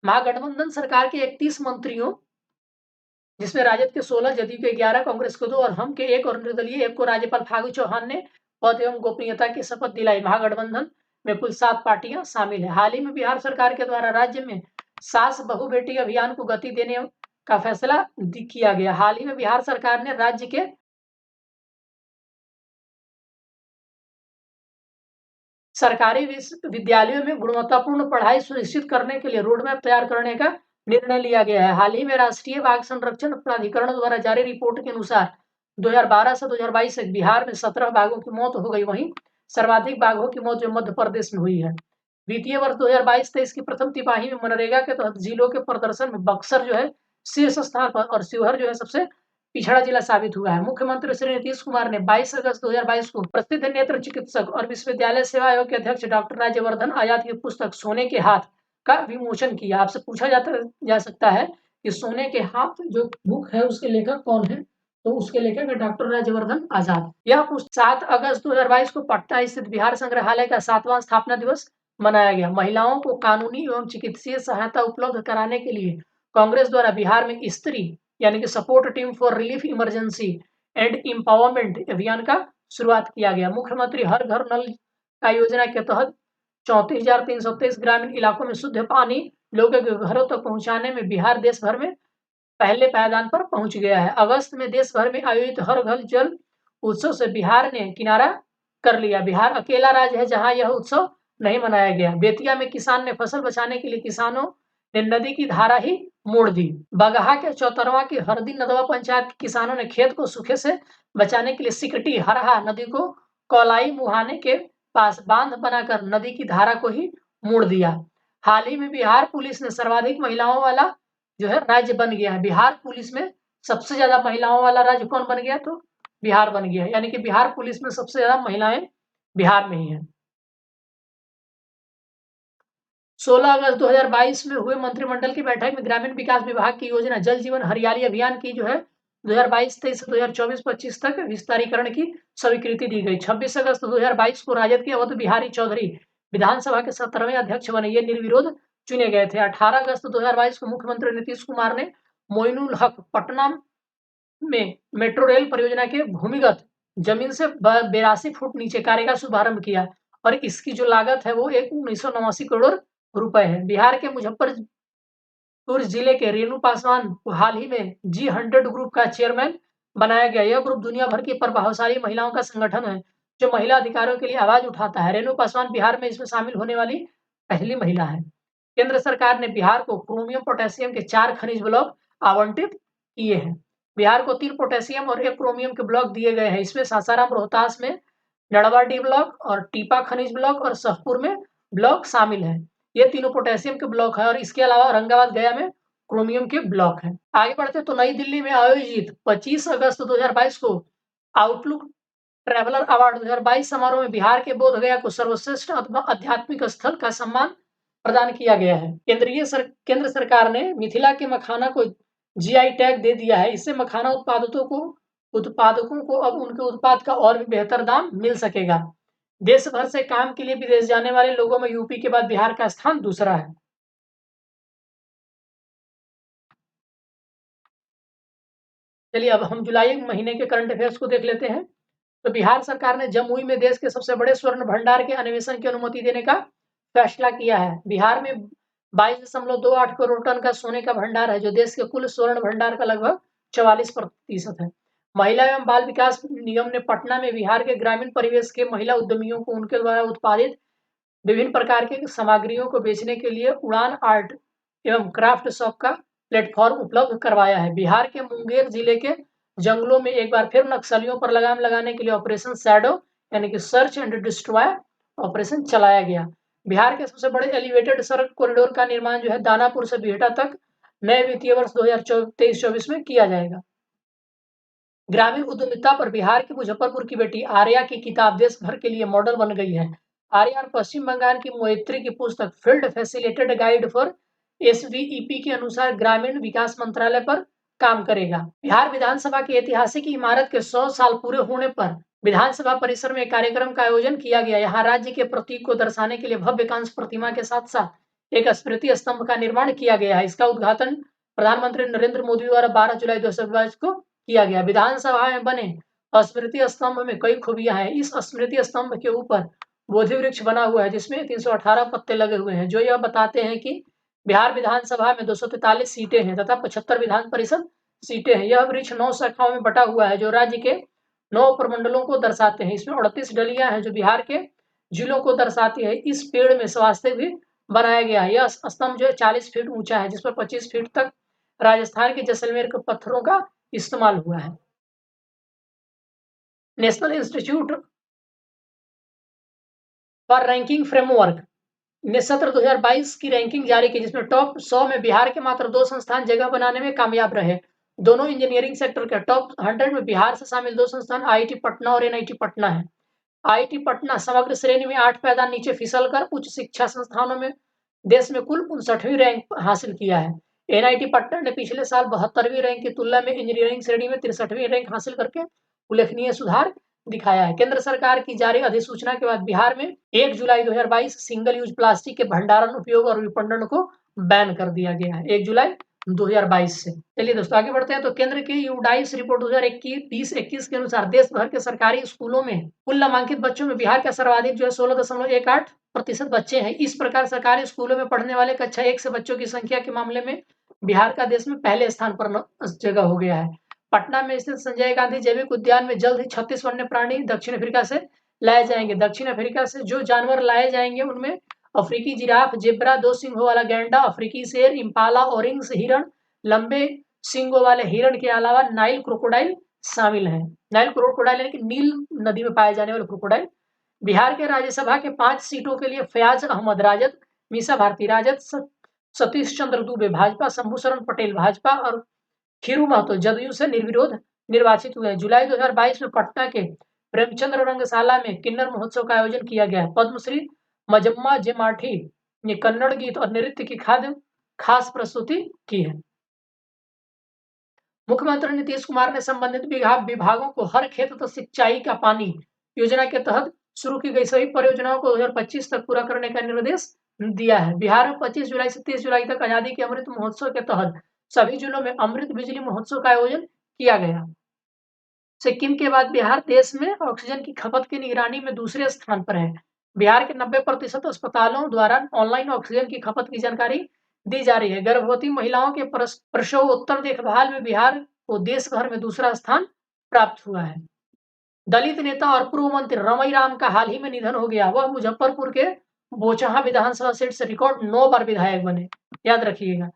महागठबंधन सरकार के 31 मंत्रियों जिसमें राजद के 16, जदयू के 11, कांग्रेस के 2 और हम के 1 और निर्दलीय 1 को राज्यपाल फागू चौहान ने पद एवं गोपनीयता की शपथ दिलाई। महागठबंधन में कुल 7 पार्टियां शामिल है। हाल ही में बिहार सरकार के द्वारा राज्य में सास बहु बेटी अभियान को गति देने का फैसला किया गया। हाल ही में बिहार सरकार ने राज्य के सरकारी विद्यालयों में गुणवत्तापूर्ण पढ़ाई सुनिश्चित करने के लिए रोडमैप तैयार करने का निर्णय लिया गया है। हाल ही में राष्ट्रीय बाघ संरक्षण प्राधिकरण द्वारा जारी रिपोर्ट के अनुसार 2012 से 2022 तक बिहार में 17 बाघों की मौत हो गई। वहीं सर्वाधिक बाघों की मौत जो मध्य प्रदेश में हुई है। वित्तीय वर्ष 2022-23 की प्रथम तिमाही में मनरेगा के तहत जिलों के प्रदर्शन में बक्सर जो है शीर्ष स्थान पर और शिवहर जो है सबसे पिछड़ा जिला साबित हुआ है। मुख्यमंत्री श्री नीतीश कुमार ने 22 अगस्त 2022 को प्रसिद्ध नेत्र चिकित्सक और विश्वविद्यालय सेवा आयोग के अध्यक्ष डॉक्टर राज्यवर्धन आजाद की पुस्तक सोने के हाथ का विमोचन किया। आपसे पूछा जा सकता है कि सोने के हाथ जो बुक है उसके लेखक कौन है, तो उसके लेखक है डॉक्टर राज्यवर्धन आजाद। यह पुस्तक 7 अगस्त 2022 को पटना स्थित बिहार संग्रहालय का 7वां स्थापना दिवस मनाया गया। महिलाओं को कानूनी एवं चिकित्सीय सहायता उपलब्ध कराने के लिए कांग्रेस द्वारा बिहार में स्त्री यानी कि support team for relief emergency and empowerment अभियान का शुरुआत किया गया। मुख्यमंत्री हर घर नल का योजना के तहत 34,323 ग्रामीण इलाकों में शुद्ध पानी लोगों के घरों तक पहुंचाने में बिहार देश भर में पहले पायदान पर पहुंच गया है। अगस्त में देश भर में आयोजित हर घर जल उत्सव से बिहार ने किनारा कर लिया। बिहार अकेला राज्य है जहां यह उत्सव नहीं मनाया गया। बेतिया में किसान ने फसल बचाने के लिए किसानों ने नदी की धारा ही मोड़ दी। बगहा के चौतरवा की हरदी नदवा पंचायत के किसानों ने खेत को सूखे से बचाने के लिए सिकटी हरहा नदी को कौलाई मुहाने के पास बांध बनाकर नदी की धारा को ही मोड़ दिया। हाल ही में बिहार पुलिस ने सर्वाधिक महिलाओं वाला जो है राज्य बन गया है। बिहार पुलिस में सबसे ज्यादा महिलाओं वाला राज्य कौन बन गया, तो बिहार बन गया है। यानी कि बिहार पुलिस में सबसे ज्यादा महिलाएं बिहार में ही है। 16 अगस्त 2022 में हुए मंत्रिमंडल की बैठक में ग्रामीण विकास विभाग की योजना जल जीवन हरियाली अभियान की जो है 2022-23 से 2024-25 तक विस्तारीकरण की स्वीकृति दी गई। 26 अगस्त 2022 को राजद के अवध बिहारी चौधरी विधानसभा के 17वें अध्यक्ष बने, ये निर्विरोध चुने गए थे। 18 अगस्त 2022 को मुख्यमंत्री नीतीश कुमार ने मोइनुल हक पटना में मेट्रो रेल परियोजना के भूमिगत जमीन से 82 फुट नीचे कार्य का शुभारंभ किया और इसकी जो लागत है वो 1989 करोड़ रुपए है। बिहार के मुजफ्फरपुर जिले के रेणु पासवान को हाल ही में G100 ग्रुप का चेयरमैन बनाया गया। यह ग्रुप दुनिया भर की प्रभावशाली महिलाओं का संगठन है जो महिला अधिकारों के लिए आवाज उठाता है। रेणु पासवान बिहार में इसमें शामिल होने वाली पहली महिला है। केंद्र सरकार ने बिहार को क्रोमियम पोटेशियम के 4 खनिज ब्लॉक आवंटित किए हैं। बिहार को 3 पोटेशियम और 1 क्रोमियम के ब्लॉक दिए गए हैं। इसमें सासाराम रोहतास में नड़वाडी ब्लॉक और टीपा खनिज ब्लॉक और सहपुर में ब्लॉक शामिल है। ये तीनों पोटेशियम के ब्लॉक है और इसके अलावा औरंगाबाद गया में क्रोमियम के ब्लॉक है। आगे बढ़ते तो नई दिल्ली में आयोजित 25 अगस्त 2022 को आउटलुक ट्रैवलर अवार्ड 2022 समारोह में बिहार के बोध गया को सर्वश्रेष्ठ आध्यात्मिक स्थल का सम्मान प्रदान किया गया है। केंद्र सरकार ने मिथिला के मखाना को जीआई टैग दे दिया है। इससे मखाना उत्पादकों को अब उनके उत्पाद का और भी बेहतर दाम मिल सकेगा। देश भर से काम के लिए विदेश जाने वाले लोगों में यूपी के बाद बिहार का स्थान दूसरा है। चलिए अब हम जुलाई महीने के करंट अफेयर्स को देख लेते हैं। तो बिहार सरकार ने जमुई में देश के सबसे बड़े स्वर्ण भंडार के अन्वेषण की अनुमति देने का फैसला किया है। बिहार में 22.28 करोड़ टन का सोने का भंडार है जो देश के कुल स्वर्ण भंडार का लगभग 44% है। महिला एवं बाल विकास निगम ने पटना में बिहार के ग्रामीण परिवेश के महिला उद्यमियों को उनके द्वारा उत्पादित विभिन्न प्रकार के सामग्रियों को बेचने के लिए उड़ान आर्ट एवं क्राफ्ट शॉप का प्लेटफॉर्म उपलब्ध करवाया है। बिहार के मुंगेर जिले के जंगलों में एक बार फिर नक्सलियों पर लगाम लगाने के लिए ऑपरेशन शैडो यानी कि सर्च एंड डिस्ट्रॉय ऑपरेशन चलाया गया। बिहार के सबसे बड़े एलिवेटेड सड़क कॉरिडोर का निर्माण जो है दानापुर से बिहटा तक नए वित्तीय वर्ष 2023-24 में किया जाएगा। ग्रामीण उद्यमिता पर बिहार के मुजफ्फरपुर की बेटी आर्या की किताब देश भर के लिए मॉडल बन गई है। आर्या और पश्चिम बंगाल की मोएत्री की पुस्तक field facilitated guide for SVEP के अनुसार ग्रामीण विकास मंत्रालय पर काम करेगा। बिहार विधानसभा की ऐतिहासिक इमारत के 100 साल पूरे होने पर विधानसभा परिसर में कार्यक्रम का आयोजन किया गया। यहाँ राज्य के प्रतीक को दर्शाने के लिए भव्य कांस्य प्रतिमा के साथ साथ एक स्मृति स्तंभ का निर्माण किया गया है। इसका उद्घाटन प्रधानमंत्री नरेंद्र मोदी द्वारा 12 जुलाई 2022 को किया गया। विधानसभा में बने स्मृति स्तंभ में कई खूबियां हैं। इस स्मृति स्तंभ के ऊपर बोधि वृक्ष बना हुआ है जिसमें 318 पत्ते लगे हुए हैं जो यह बताते हैं कि बिहार विधानसभा में 243 सीटें हैं तथा 75 विधान परिषद सीटें हैं। यह वृक्ष 9 शाखाओं में बटा हुआ है जो राज्य के 9 प्रमंडलों को दर्शाते हैं। इसमें 38 डलियां हैं जो बिहार के जिलों को दर्शाती है। इस पेड़ में स्वास्थ्य भी बनाया गया है। यह स्तंभ जो है 40 फीट ऊंचा है जिस पर 25 फीट तक राजस्थान के जैसलमेर के पत्थरों का इस्तेमाल हुआ है। National institute for ranking framework ने सत्र 2022 की रैंकिंग जारी की जिसमें टॉप 100 में बिहार के मात्र 2 संस्थान जगह बनाने में कामयाब रहे। दोनों इंजीनियरिंग सेक्टर के टॉप 100 में बिहार से शामिल 2 संस्थान आईआईटी पटना और एनआईटी पटना है। आईआईटी पटना समग्र श्रेणी में 8 पायदान नीचे फिसलकर उच्च शिक्षा संस्थानों में देश में कुल 59वीं रैंक हासिल किया है। एनआईटी पटना ने पिछले साल 72वीं रैंक की तुलना में इंजीनियरिंग श्रेणी में 63वीं रैंक हासिल करके उल्लेखनीय सुधार दिखाया है। केंद्र सरकार की जारी अधिसूचना के बाद बिहार में 1 जुलाई 2022 सिंगल यूज प्लास्टिक के भंडारण, उपयोग और विपणन को बैन कर दिया गया है। 1 जुलाई 2022 से। चलिए दोस्तों आगे बढ़ते हैं। तो केंद्र की यूडाइस रिपोर्ट 2020-21 के अनुसार देश भर के सरकारी स्कूलों में कुल नामांकित बच्चों में बिहार का सर्वाधिक जो है 16.18% बच्चे हैं। इस प्रकार सरकारी स्कूलों में पढ़ने वाले कक्षा 1 से बच्चों की संख्या के मामले में बिहार का देश में पहले स्थान पर जगह हो गया है। पटना में स्थित संजय गांधी जैविक उद्यान में जल्द ही 36 वन्य प्राणी दक्षिण अफ्रीका से लाए जाएंगे। दक्षिण अफ्रीका से जो जानवर लाए जाएंगे उनमें अफ्रीकी जिराफ, जेब्रा, 2 सींगों वाला गैंडा, अफ्रीकी शेर, इम्पाला, ओरिंग्स हिरण, लंबे सींगों वाले हिरण के अलावा नाइल क्रोकोडाइल शामिल हैं। नाइल क्रोकोडाइल यानी कि नील नदी में पाए जाने वाले क्रोकोडाइल। बिहार के राज्यसभा के 5 सीटों के लिए फयाज अहमद राजद, मीसा भारती राजद, सतीश चंद्र दुबे भाजपा, शंभू शरण पटेल भाजपा और खीरू महतो जदयू से निर्विरोध निर्वाचित हुए। जुलाई 2022 में पटना के प्रेमचंद्र रंगशाला में किन्नर महोत्सव का आयोजन किया गया। पद्मश्री मजम्मा जेमाठी ने कन्नड़ गीत और नृत्य की खास प्रस्तुति की है। मुख्यमंत्री नीतीश कुमार ने संबंधित विभागों को हर खेत तक सिंचाई का पानी योजना के तहत शुरू की गई सभी परियोजनाओं को 2025 तक पूरा करने का निर्देश दिया है। बिहार में 25 जुलाई से 30 जुलाई तक आजादी के अमृत महोत्सव के तहत सभी जिलों में अमृत बिजली महोत्सव का आयोजन किया गया। सिक्किम के बाद बिहार देश में ऑक्सीजन की खपत की निगरानी में दूसरे स्थान पर है। बिहार के 90% अस्पतालों द्वारा ऑनलाइन ऑक्सीजन की खपत की जानकारी दी जा रही है। गर्भवती महिलाओं के प्रसवोत्तर देखभाल में बिहार को देश भर में दूसरा स्थान प्राप्त हुआ है। दलित नेता और पूर्व मंत्री रमई राम का हाल ही में निधन हो गया। वह मुजफ्फरपुर के बोचहां विधानसभा सीट से रिकॉर्ड 9 बार विधायक बने। याद रखिएगा।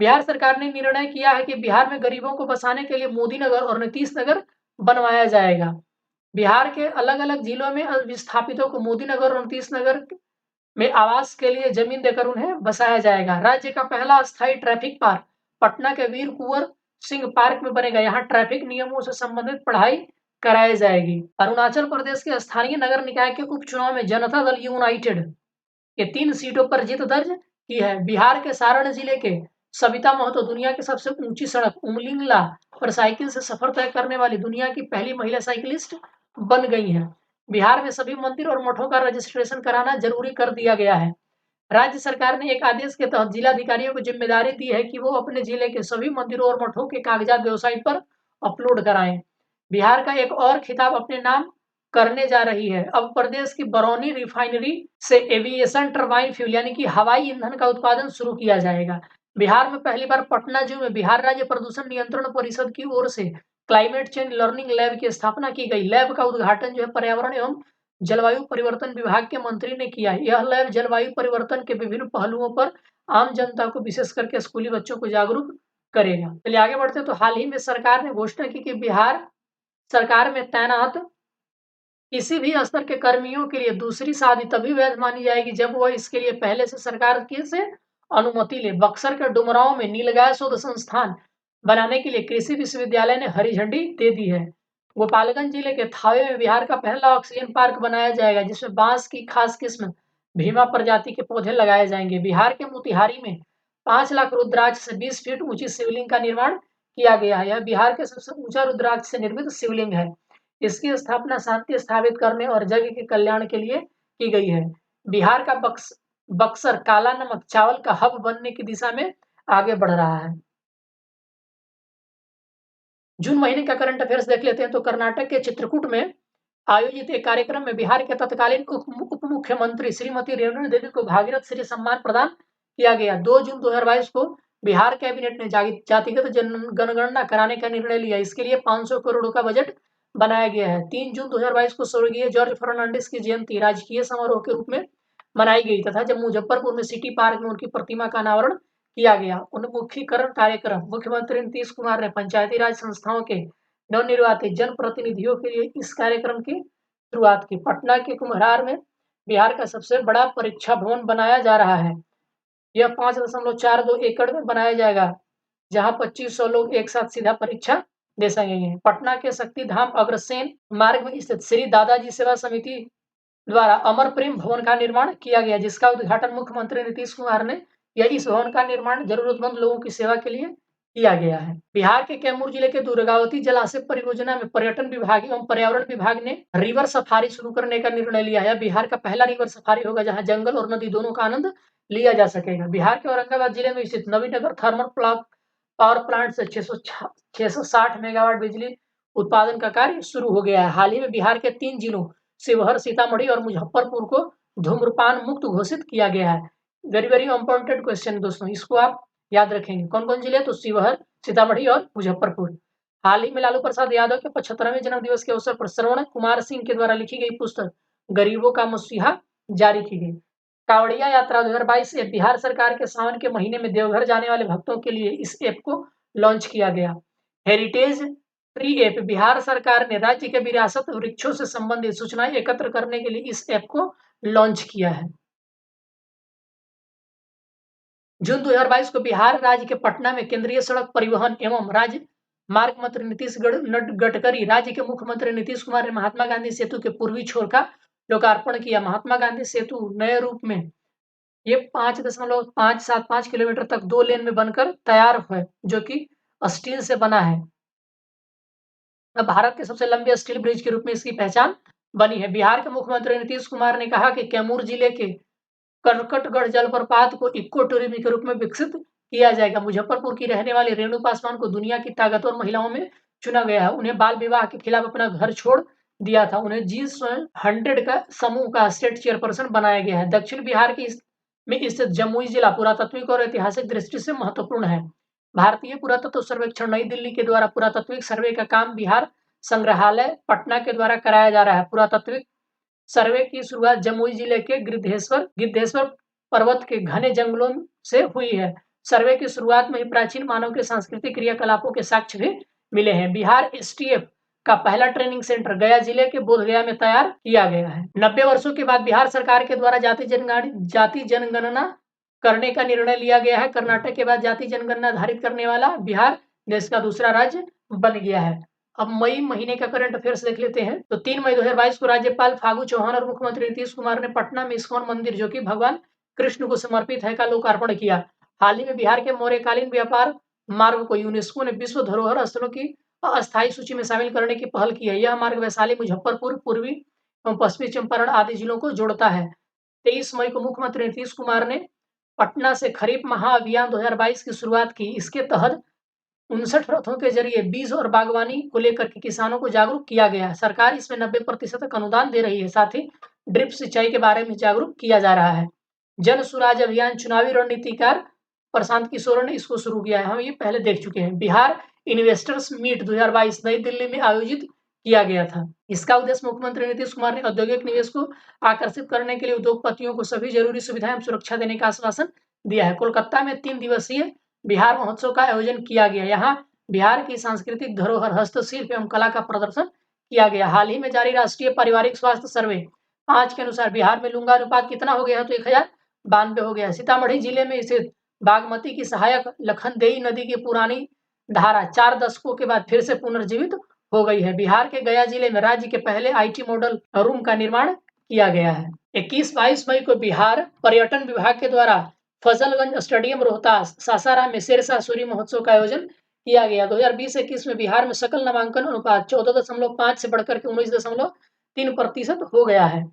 बिहार सरकार ने निर्णय किया है कि बिहार में गरीबों को बसाने के लिए मोदी नगर और नीतीश नगर बनवाया जाएगा। बिहार के अलग-अलग जिलों में विस्थापितों को मोदी नगर और नीतीश नगर में आवास के लिए जमीन देकर उन्हें बसाया जाएगा। राज्य का पहला अस्थायी ट्रैफिक पार्क पटना के वीर कुंवर सिंह पार्क में बनेगा। यहाँ ट्रैफिक नियमों से संबंधित पढ़ाई कराई जाएगी। अरुणाचल प्रदेश के स्थानीय नगर निकाय के उपचुनाव में जनता दल यूनाइटेड के 3 सीटों पर जीत दर्ज की है। बिहार के सारण जिले के सविता महतो दुनिया की सबसे ऊंची सड़क उमलिंगला पर साइकिल से सफर तय करने वाली दुनिया की पहली महिला साइकिलिस्ट बन गई हैं। बिहार में सभी मंदिर और मठों का रजिस्ट्रेशन कराना जरूरी कर दिया गया है। राज्य सरकार ने एक आदेश के तहत जिलाधिकारियों को जिम्मेदारी दी है कि वो अपने जिले के सभी मंदिरों और मठों के कागजात वेबसाइट पर अपलोड कराएं। बिहार का एक और खिताब अपने नाम करने जा रही है। अब प्रदेश की बरौनी रिफाइनरी से एविएशन टरबाइन फ्यूल यानी कि हवाई ईंधन का उत्पादन शुरू किया जाएगा। बिहार में पहली बार पटना जू में बिहार राज्य प्रदूषण नियंत्रण परिषद की ओर से क्लाइमेट चेंज लर्निंग लैब की स्थापना की गई। लैब का उद्घाटन जो है पर्यावरण एवं जलवायु परिवर्तन विभाग के मंत्री ने किया। यह लैब जलवायु परिवर्तन के विभिन्न पहलुओं पर आम जनता को विशेष करके स्कूली बच्चों को जागरूक करेगा। चलिए आगे बढ़ते हैं। तो हाल ही में सरकार ने घोषणा की कि बिहार सरकार में तैनात किसी भी स्तर के कर्मियों के लिए दूसरी शादी तभी वैध मानी जाएगी जब वह इसके लिए पहले से सरकार की से अनुमति ले। बक्सर के डुमरांव में नीलगाय शोध संस्थान बनाने के लिए कृषि विश्वविद्यालय ने हरी झंडी दे दी है। गोपालगंज जिले के थावे में बिहार का पहला ऑक्सीजन पार्क बनाया जाएगा जिसमें बांस की खास किस्म भीमा प्रजाति के पौधे लगाए जाएंगे। बिहार के मोतिहारी में 5 लाख रुद्राक्ष से 20 फीट ऊंची शिवलिंग का निर्माण किया गया है। यह बिहार के सबसे ऊंचा रुद्राक्ष से निर्मित शिवलिंग है। इसकी स्थापना शांति स्थापित करने और जग के कल्याण के लिए की गई है। बिहार का बक्सर काला नमक चावल का हब बनने की दिशा में आगे बढ़ रहा है। जून महीने का करंट अफेयर्स देख लेते हैं। तो कर्नाटक के चित्रकूट में आयोजित एक कार्यक्रम में बिहार के तत्कालीन उप मुख्यमंत्री श्रीमती रेणु देवी को भागीरथ श्री सम्मान प्रदान किया गया। 2 जून 2022 को बिहार कैबिनेट ने जातिगत जनगणना कराने का निर्णय लिया। इसके लिए 500 करोड़ का बजट बनाया गया है। 3 जून 2022 को स्वर्गीय जॉर्ज फर्नांडिस की जयंती राजकीय समारोह के रूप में मनाई गई तथा जब मुजफ्फरपुर में सिटी पार्क में उनकी प्रतिमा का अनावरण किया गया। उन्मुखीकरण कार्यक्रम मुख्यमंत्री नीतीश कुमार ने पंचायती राज संस्थाओं के नवनिर्वाचित जनप्रतिनिधियों के लिए इस कार्यक्रम की शुरुआत की। पटना के कुम्हरार में बिहार का सबसे बड़ा परीक्षा भवन बनाया जा रहा है। यह 5.42 एकड़ में बनाया जाएगा। जहां 2500 लोग एक साथ सीधा परीक्षा दे सकेंगे। पटना के शक्ति धाम अग्रसेन मार्ग में स्थित श्री दादाजी सेवा समिति द्वारा अमर प्रेम भवन का निर्माण किया गया, जिसका उद्घाटन मुख्यमंत्री नीतीश कुमार ने इस भवन का निर्माण जरूरतमंद लोगों की सेवा के लिए किया गया है। बिहार के कैमूर जिले के दुर्गावती जलाशय परियोजना में पर्यटन विभाग एवं पर्यावरण विभाग ने रिवर सफारी शुरू करने का निर्णय लिया है। बिहार का पहला रिवर सफारी होगा जहां जंगल और नदी दोनों का आनंद लिया जा सकेगा। बिहार के औरंगाबाद जिले में स्थित नवीनगर थर्मल पावर प्लांट से 660 मेगावाट बिजली उत्पादन का कार्य शुरू हो गया है। हाल ही में बिहार के 3 जिलों शिवहर, सीतामढ़ी और मुजफ्फरपुर को धूम्रपान मुक्त घोषित किया गया है। वेरी वेरी इंपॉर्टेंट क्वेश्चन दोस्तों, इसको आप याद रखेंगे। कौन कौन जिले? तो शिवहर, सीतामढ़ी और मुजफ्फरपुर। हाल ही में लालू प्रसाद यादव के 75वें जन्म दिवस के अवसर पर श्रवण कुमार सिंह के द्वारा लिखी गई पुस्तक गरीबों का मसीहा जारी की गई। कांवड़िया यात्रा 2022 ऐप बिहार सरकार के सावन के महीने में देवघर जाने वाले भक्तों के लिए इस ऐप को लॉन्च किया गया। हेरिटेज ट्री ऐप बिहार सरकार ने राज्य के विरासत वृक्षों से संबंधित सूचनाएं एकत्र करने के लिए इस ऐप को लॉन्च किया है। जून 2022 को बिहार राज्य के पटना में केंद्रीय सड़क परिवहन एवं राज्य मार्ग मंत्री नीतीश गडकरी, राज्य के मुख्यमंत्री नीतीश कुमार ने महात्मा गांधी सेतु के पूर्वी छोर का लोकार्पण किया। महात्मा गांधी सेतु नए रूप में ये 5.575 किलोमीटर तक 2 लेन में बनकर तैयार है, जो कि स्टील से बना है। अब भारत के सबसे लंबे स्टील ब्रिज के रूप में इसकी पहचान बनी है। बिहार के मुख्यमंत्री नीतीश कुमार ने कहा कि कैमूर जिले के करकटगढ़ जलप्रपात को इको टूरिज्म के रूप में विकसित किया जाएगा। मुजफ्फरपुर की रहने वाली रेणु पासवान को दुनिया की ताकतवर महिलाओं में चुना गया है। उन्हें बाल विवाह के खिलाफ अपना घर छोड़ दिया था। उन्हें G100 का समूह का स्टेट चेयरपर्सन बनाया गया है। दक्षिण बिहार की में स्थित जमुई जिला पुरातात्विक और ऐतिहासिक दृष्टि से महत्वपूर्ण है। भारतीय पुरातत्व सर्वेक्षण नई दिल्ली के द्वारा पुरातात्विक सर्वे का काम बिहार संग्रहालय पटना के द्वारा कराया जा रहा है। पुरातात्विक सर्वे की शुरुआत जमुई जिले के गिद्धेश्वर पर्वत के घने जंगलों से हुई है। सर्वे की शुरुआत में ही प्राचीन मानव के सांस्कृतिक क्रियाकलापों के साक्ष्य भी मिले हैं। बिहार एसटीएफ का पहला ट्रेनिंग सेंटर गया जिले के बोधगया में तैयार किया गया है। 90 वर्षों के बाद बिहार सरकार के द्वारा जाति जनगणना करने का निर्णय लिया गया है। कर्नाटक के बाद जाति जनगणना आधारित करने वाला बिहार देश का दूसरा राज्य बन गया है। अब मई महीने का करंट अफेयर्स देख लेते हैं। तो 3 मई 2022 को राज्यपाल फागू चौहान और मुख्यमंत्री नीतीश कुमार ने पटना में इस्कॉन मंदिर, जो कि भगवान कृष्ण को समर्पित है, का लोकार्पण किया। हाल ही में बिहार के मौर्यकालीन व्यापार मार्ग को यूनेस्को ने विश्व धरोहर स्थलों की अस्थायी सूची में शामिल करने की पहल की है। यह मार्ग वैशाली, मुजफ्फरपुर, पूर्वी एवं पश्चिमी चंपारण आदि जिलों को जोड़ता है। 23 मई को मुख्यमंत्री नीतीश कुमार ने पटना से खरीफ महाअभियान 2022 की शुरुआत की। इसके तहत 59 रथों के जरिए बीज और बागवानी को लेकर के किसानों को जागरूक किया गया है। सरकार इसमें 90% तक अनुदान दे रही है। साथ ही ड्रिप सिंचाई के बारे में जागरूक किया जा रहा है। जन सुराज अभियान चुनावी रणनीतिकार प्रशांत किशोर ने इसको शुरू किया है। हम ये पहले देख चुके हैं। बिहार इन्वेस्टर्स मीट 2022 नई दिल्ली में आयोजित किया गया था। इसका उद्देश्य मुख्यमंत्री नीतीश कुमार ने औद्योगिक निवेश को आकर्षित करने के लिए उद्योगपतियों को सभी जरूरी सुविधाएं सुरक्षा देने का आश्वासन दिया है। कोलकाता में 3 दिवसीय बिहार महोत्सव का आयोजन किया गया। यहाँ बिहार की सांस्कृतिक धरोहर, हस्तशिल्प एवं कला का प्रदर्शन किया गया। हाल ही में जारी राष्ट्रीय पारिवारिक स्वास्थ्य सर्वे 5 के अनुसार बिहार में लिंगानुपात कितना हो गया है? तो 1092 हो गया है। सीतामढ़ी जिले में स्थित बागमती की सहायक लखनदेई नदी की पुरानी धारा 4 दशकों के बाद फिर से पुनर्जीवित हो गई है। बिहार के गया जिले में राज्य के पहले IT मॉडल रूम का निर्माण किया गया है। 21-22 मई को बिहार पर्यटन विभाग के द्वारा फजलगंज स्टेडियम रोहतास सासाराम में शेरशाह सूरी महोत्सव का आयोजन किया गया। 2020-21 में बिहार में सकल नामांकन अनुपात 14.5 से बढ़कर के 19.3% हो गया है।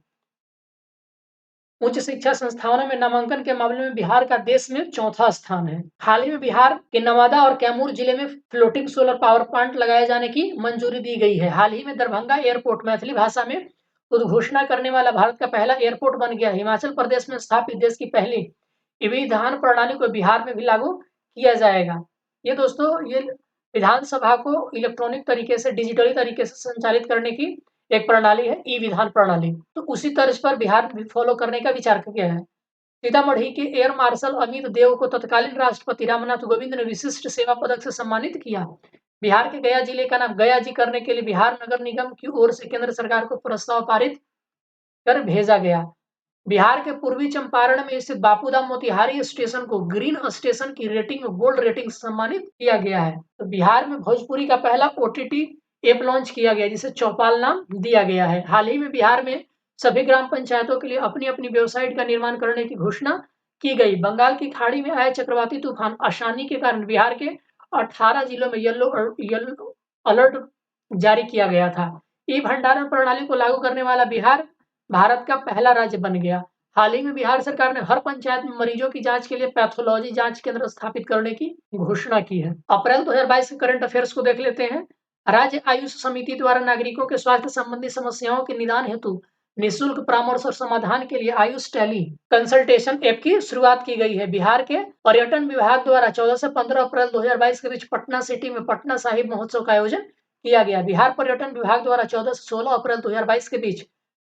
उच्च शिक्षा संस्थानों में नामांकन के मामले में बिहार का देश में 4था स्थान है। हाल ही में बिहार के नवादा और कैमूर जिले में फ्लोटिंग सोलर पावर प्लांट लगाए जाने की मंजूरी दी गई है। हाल ही में दरभंगा एयरपोर्ट मैथिली भाषा में उद्घोषणा करने वाला भारत का पहला एयरपोर्ट बन गया। हिमाचल प्रदेश में स्थापित देश की पहली विधान प्रणाली को बिहार में भी लागू किया जाएगा। ये दोस्तों ये विधानसभा को इलेक्ट्रॉनिक तरीके से, डिजिटली तरीके से संचालित करने की एक प्रणाली है, ई-विधान प्रणाली। तो उसी तर्ज पर बिहार भी फॉलो करने का विचार किया है। सीतामढ़ी के एयर मार्शल अमित देव को तत्कालीन राष्ट्रपति रामनाथ कोविंद ने विशिष्ट सेवा पदक से सम्मानित किया। बिहार के गया जिले का नाम गया जी करने के लिए बिहार नगर निगम की ओर से केंद्र सरकार को प्रस्ताव पारित कर भेजा गया। बिहार के पूर्वी चंपारण में स्थित बापूधाम मोतिहारी स्टेशन को ग्रीन स्टेशन की रेटिंग गोल्ड रेटिंग से सम्मानित किया गया है। तो बिहार में भोजपुरी का पहला ओटीटी ऐप लॉन्च किया गया जिसे चौपाल नाम दिया गया है। हाल ही में बिहार में सभी ग्राम पंचायतों के लिए अपनी-अपनी वेबसाइट का निर्माण करने की घोषणा की गई। बंगाल की खाड़ी में आए चक्रवाती तूफान आसानी के कारण बिहार के 18 जिलों में येलो अलर्ट जारी किया गया था। ई भंडारण प्रणाली को लागू करने वाला बिहार भारत का पहला राज्य बन गया। हाल ही में बिहार सरकार ने हर पंचायत में मरीजों की जांच के लिए पैथोलॉजी जांच केंद्र स्थापित करने की घोषणा की है। अप्रैल 2022 के करंट अफेयर्स को देख लेते हैं। राज्य आयुष समिति द्वारा नागरिकों के स्वास्थ्य संबंधी समस्याओं के निदान हेतु निःशुल्क परामर्श और समाधान के लिए आयुष टेली कंसल्टेशन ऐप की शुरुआत की गई है। बिहार के पर्यटन विभाग द्वारा 14 से 15 अप्रैल 2022 के बीच पटना सिटी में पटना साहिब महोत्सव का आयोजन किया गया। बिहार पर्यटन विभाग द्वारा 14 से 16 अप्रैल 2022 के बीच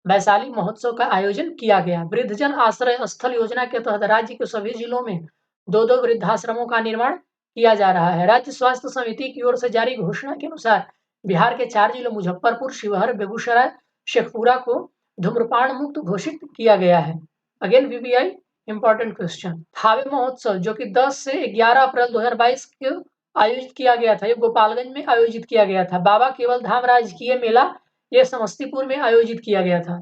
वैशाली महोत्सव का आयोजन किया गया। वृद्धजन आश्रय स्थल योजना के तहत राज्य के सभी जिलों में 2-2 वृद्धाश्रमों का निर्माण किया जा रहा है। राज्य स्वास्थ्य समिति की ओर से जारी घोषणा के अनुसार बिहार के 4 जिलों मुजफ्फरपुर, शिवहर, बेगूसराय, शेखपुरा को धूम्रपान मुक्त घोषित किया गया है। Again VVI important question. Thawe महोत्सव जो कि 10 से 11 अप्रैल 2022 को आयोजित किया गया था, ये गोपालगंज में आयोजित किया गया था। बाबा केवल धाम राजकीय मेला ये समस्तीपुर में आयोजित किया गया था।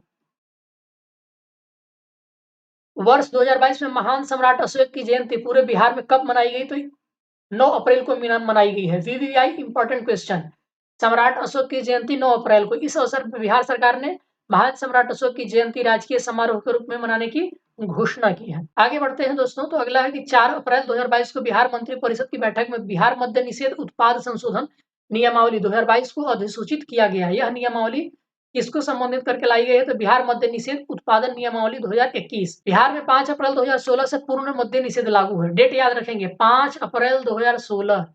वर्ष 2022 में महान सम्राट अशोक की जयंती पूरे बिहार में कब मनाई गई? तो 9 अप्रैल को मनाई गई है। VVI important question. सम्राट अशोक की जयंती 9 अप्रैल को। इस अवसर पर बिहार सरकार ने महान सम्राट अशोक की जयंती राजकीय समारोह के रूप में मनाने की घोषणा की है। आगे बढ़ते हैं दोस्तों, तो अगला है कि 4 अप्रैल 2022 को बिहार मंत्री परिषद की बैठक में बिहार मद्य निषेध उत्पाद संशोधन नियमावली 2022 को अधिसूचित किया गया। यह नियमावली किसको संबोधित करके लाई गई है? तो बिहार मद्य निषेध उत्पादन नियमावली 2021। बिहार में 5 अप्रैल 2016 से पूर्ण मद्य निषेध लागू है। डेट याद रखेंगे 5 अप्रैल 2016।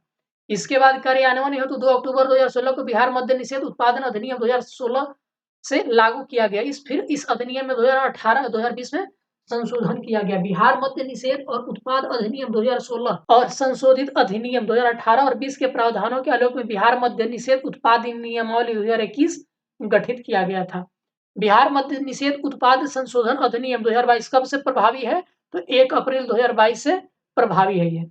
इसके बाद कार्यान्वयन हेतु 2 अक्टूबर 2016 को बिहार मद्य निषेध उत्पादन अधिनियम 2016 से लागू किया गया। इस अधिनियम में 2018-2020 में संशोधन किया गया। बिहार मद्य निषेध और उत्पाद अधिनियम 2016 और संशोधित अधिनियम 2018 और 20 के प्रावधानों के आलोक में बिहार मद्य निषेध उत्पाद नियमावली 2021 गठित किया गया था। बिहार मद्य निषेध उत्पाद संशोधन अधिनियम 2022 कब से प्रभावी है? तो 1 अप्रैल 2022 से प्रभावी है। ये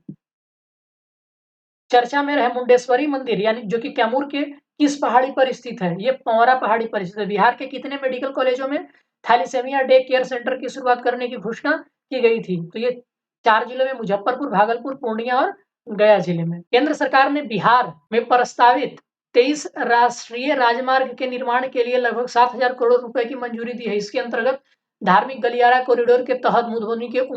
चर्चा में रहे मुंडेश्वरी मंदिर यानी जो कि कैमूर के किस पहाड़ी पर स्थित है? ये पौरा पहाड़ी पर स्थित है। बिहार के कितने मेडिकल कॉलेजों में थैलेसेमिया डे केयर सेंटर की शुरुआत करने की घोषणा की गई थी? तो ये 4 जिलों में मुजफ्फरपुर, भागलपुर, पूर्णिया और गया जिले में। केंद्र सरकार ने बिहार में प्रस्तावित 23 राष्ट्रीय राजमार्ग के निर्माण के लिए लगभग 7,000 करोड़ रुपए की मंजूरी दी है। इसके अंतर्गत धार्मिक गलियारा कॉरिडोर के तहत मधुबनी के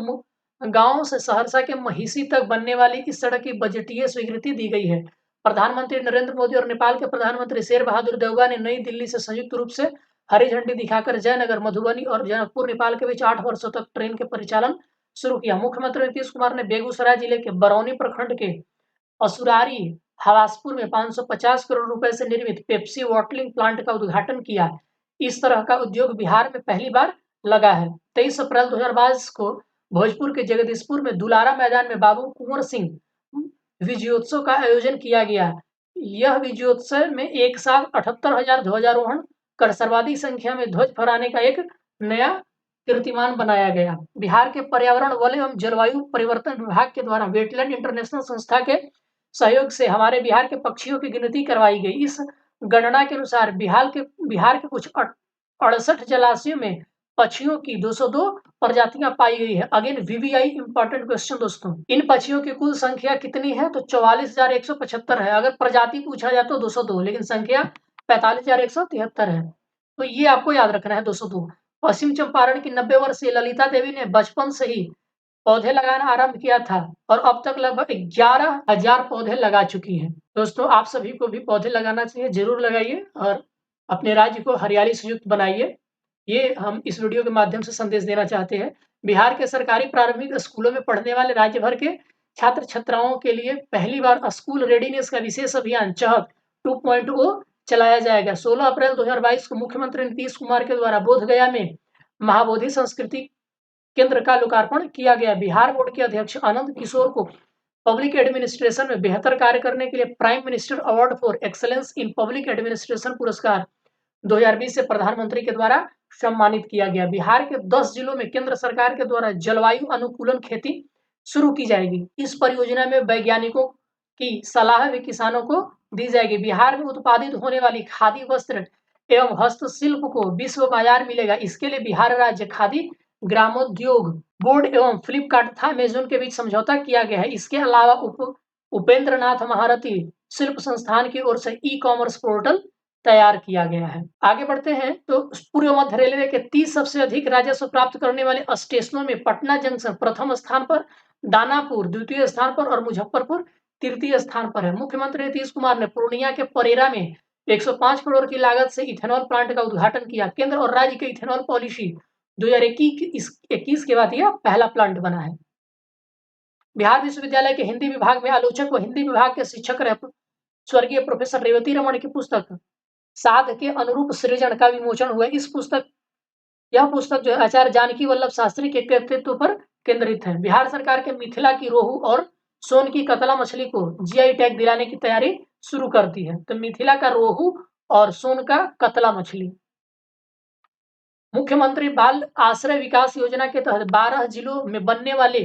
गांव से सहरसा के महिषी तक बनने वाली इस सड़क की बजटीय स्वीकृति दी गई है। प्रधानमंत्री नरेंद्र मोदी और नेपाल के प्रधानमंत्री शेर बहादुर देउबा ने नई दिल्ली से संयुक्त रूप से हरी झंडी दिखाकर जयनगर, मधुबनी और जनकपुर नेपाल के बीच 8 वर्षों तक ट्रेन के परिचालन शुरू किया। मुख्यमंत्री नीतीश कुमार ने बेगूसराय जिले के बरौनी प्रखंड के असुरारी हवासपुर में 550 करोड़ रुपए से निर्मित पेप्सी बॉटलिंग प्लांट का उद्घाटन किया। इस तरह का उद्योग बिहार में पहली बार लगा है। 23 अप्रैल 2022 को भोजपुर के जगदीशपुर में दुलारा मैदान में बाबू कुंवर सिंह विजयोत्सव का आयोजन किया गया। यह विजयोत्सव में एक साथ 78,000 ध्वजारोहण कर सर्वाधिक संख्या में ध्वज फहराने का एक नया कीर्तिमान बनाया गया। बिहार के पर्यावरण, वन एवं जलवायु परिवर्तन विभाग के द्वारा वेटलैंड इंटरनेशनल संस्था के सहयोग से हमारे बिहार के पक्षियों की गिनती करवाई गई। इस गणना के अनुसार बिहार के कुछ 68 जलाशयों में पक्षियों की 202 प्रजातियां पाई गई है। अगेन वीवीआई इंपॉर्टेंट क्वेश्चन दोस्तों। इन पक्षियों की कुल संख्या कितनी है? तो 44,175 है। अगर प्रजाति पूछा जाए तो 202, लेकिन संख्या 45,173 है। तो ये आपको याद रखना है 202। पश्चिम चंपारण की 90 वर्षीय ललिता देवी ने बचपन से ही पौधे लगाना आरंभ किया था और अब तक लगभग 11,000 पौधे लगा चुकी हैं। दोस्तों आप सभी को भी पौधे लगाना चाहिए, जरूर लगाइए और अपने राज्य को हरियाली से युक्त बनाइए। ये हम इस वीडियो के माध्यम से संदेश देना चाहते हैं। बिहार के सरकारी प्रारंभिक स्कूलों में पढ़ने वाले राज्य भर के छात्र छात्राओं के लिए पहली बार स्कूल रेडीनेस का विशेष अभियान चहक 2.0 चलाया जाएगा। 16 अप्रैल 2022 को मुख्यमंत्री नीतीश कुमार के द्वारा बोधगया में महाबोधि संस्कृति केंद्र का लोकार्पण किया गया। बिहार बोर्ड के अध्यक्ष आनंद किशोर को पब्लिक एडमिनिस्ट्रेशन में बेहतर कार्य करने के लिए prime minister award for excellence in public administration पुरस्कार 2020 से प्रधानमंत्री के द्वारा सम्मानित किया गया। बिहार के 10 जिलों में केंद्र सरकार के द्वारा जलवायु अनुकूलन खेती शुरू की जाएगी। इस परियोजना में वैज्ञानिकों की सलाह भी किसानों को दी जाएगी। बिहार में उत्पादित होने वाली खादी वस्त्र एवं हस्तशिल्प को विश्व बाजार मिलेगा। इसके लिए बिहार राज्य खादी ग्रामोद्योग बोर्ड एवं फ्लिपकार्ट तथा अमेजन के बीच समझौता किया गया है। इसके अलावा उपेंद्र नाथ महारथी शिल्प संस्थान की ओर से ई कॉमर्स पोर्टल तैयार किया गया है। आगे बढ़ते हैं तो पूर्व मध्य रेलवे के 30 सबसे अधिक राजस्व प्राप्त करने वाले स्टेशनों में पटना जंक्शन प्रथम स्थान पर, दानापुर द्वितीय स्थान पर और मुजफ्फरपुर तृतीय स्थान पर है। मुख्यमंत्री नीतीश कुमार ने पूर्णिया के परेरा में 105 करोड़ की लागत से इथेनॉल प्लांट का उद्घाटन किया। केंद्र और राज्य के इथेनॉल पॉलिसी 2021 के बाद यह पहला प्लांट बना है। बिहार विश्वविद्यालय के हिंदी विभाग में आलोचक व हिंदी विभाग के शिक्षक रहे स्वर्गीय प्रोफेसर रेवती रमन की पुस्तक साध के अनुरूप सृजन का विमोचन हुआ। यह पुस्तक जो है आचार्य जानकी वल्लभ शास्त्री के व्यक्तित्व पर केंद्रित है। बिहार सरकार के मिथिला की रोहू और सोन की कतला मछली को जीआई टैग दिलाने की तैयारी शुरू कर दी है। तो मिथिला का रोहू और सोन का कतला मछली। मुख्यमंत्री बाल आश्रय विकास योजना के तहत 12 जिलों में बनने वाले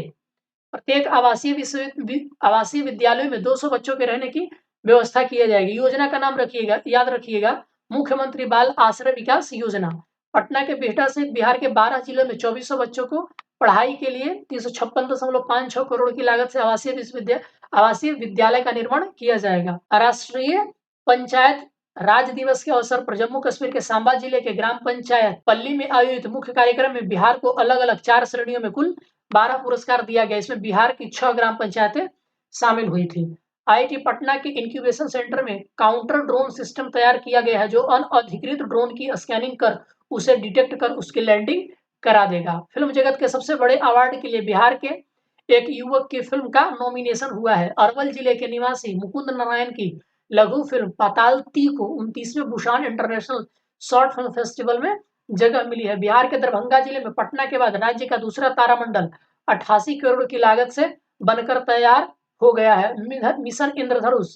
प्रत्येक आवासीय विद्यालयों में 200 बच्चों के रहने की व्यवस्था की जाएगी। योजना का नाम याद रखिएगा, मुख्यमंत्री बाल आश्रय विकास योजना। पटना के बिहटा सहित बिहार के 12 जिलों में 2400 बच्चों को पढ़ाई के लिए 356.56 करोड़ की लागत से आवासीय विद्यालय का निर्माण किया जाएगा। राष्ट्रीय पंचायत राज दिवस के अवसर पर जम्मू कश्मीर के सांबा जिले के ग्राम पंचायत पल्ली में आयोजित मुख्य कार्यक्रम में बिहार को अलग अलग 4 श्रेणियों में कुल 12 पुरस्कार दिया गया। इसमें बिहार की 6 ग्राम पंचायतें शामिल हुई थी। आईआईटी पटना के इंक्यूबेशन सेंटर में काउंटर ड्रोन सिस्टम तैयार किया गया है, जो अनअधिकृत ड्रोन की स्कैनिंग कर उसे डिटेक्ट कर उसकी लैंडिंग करा देगा। फिल्म जगत के सबसे बड़े अवार्ड के लिए बिहार के एक युवक की फिल्म का नॉमिनेशन हुआ है। अरवल जिले के निवासी मुकुंद नारायण की लघु फिल्म पाताल ती को 29वें Busan international short film festival में जगह मिली है। बिहार के दरभंगा जिले में पटना के बाद राज्य का दूसरा तारामंडल 88 करोड़ की लागत से बनकर तैयार हो गया है। मिशन इंद्रधनुष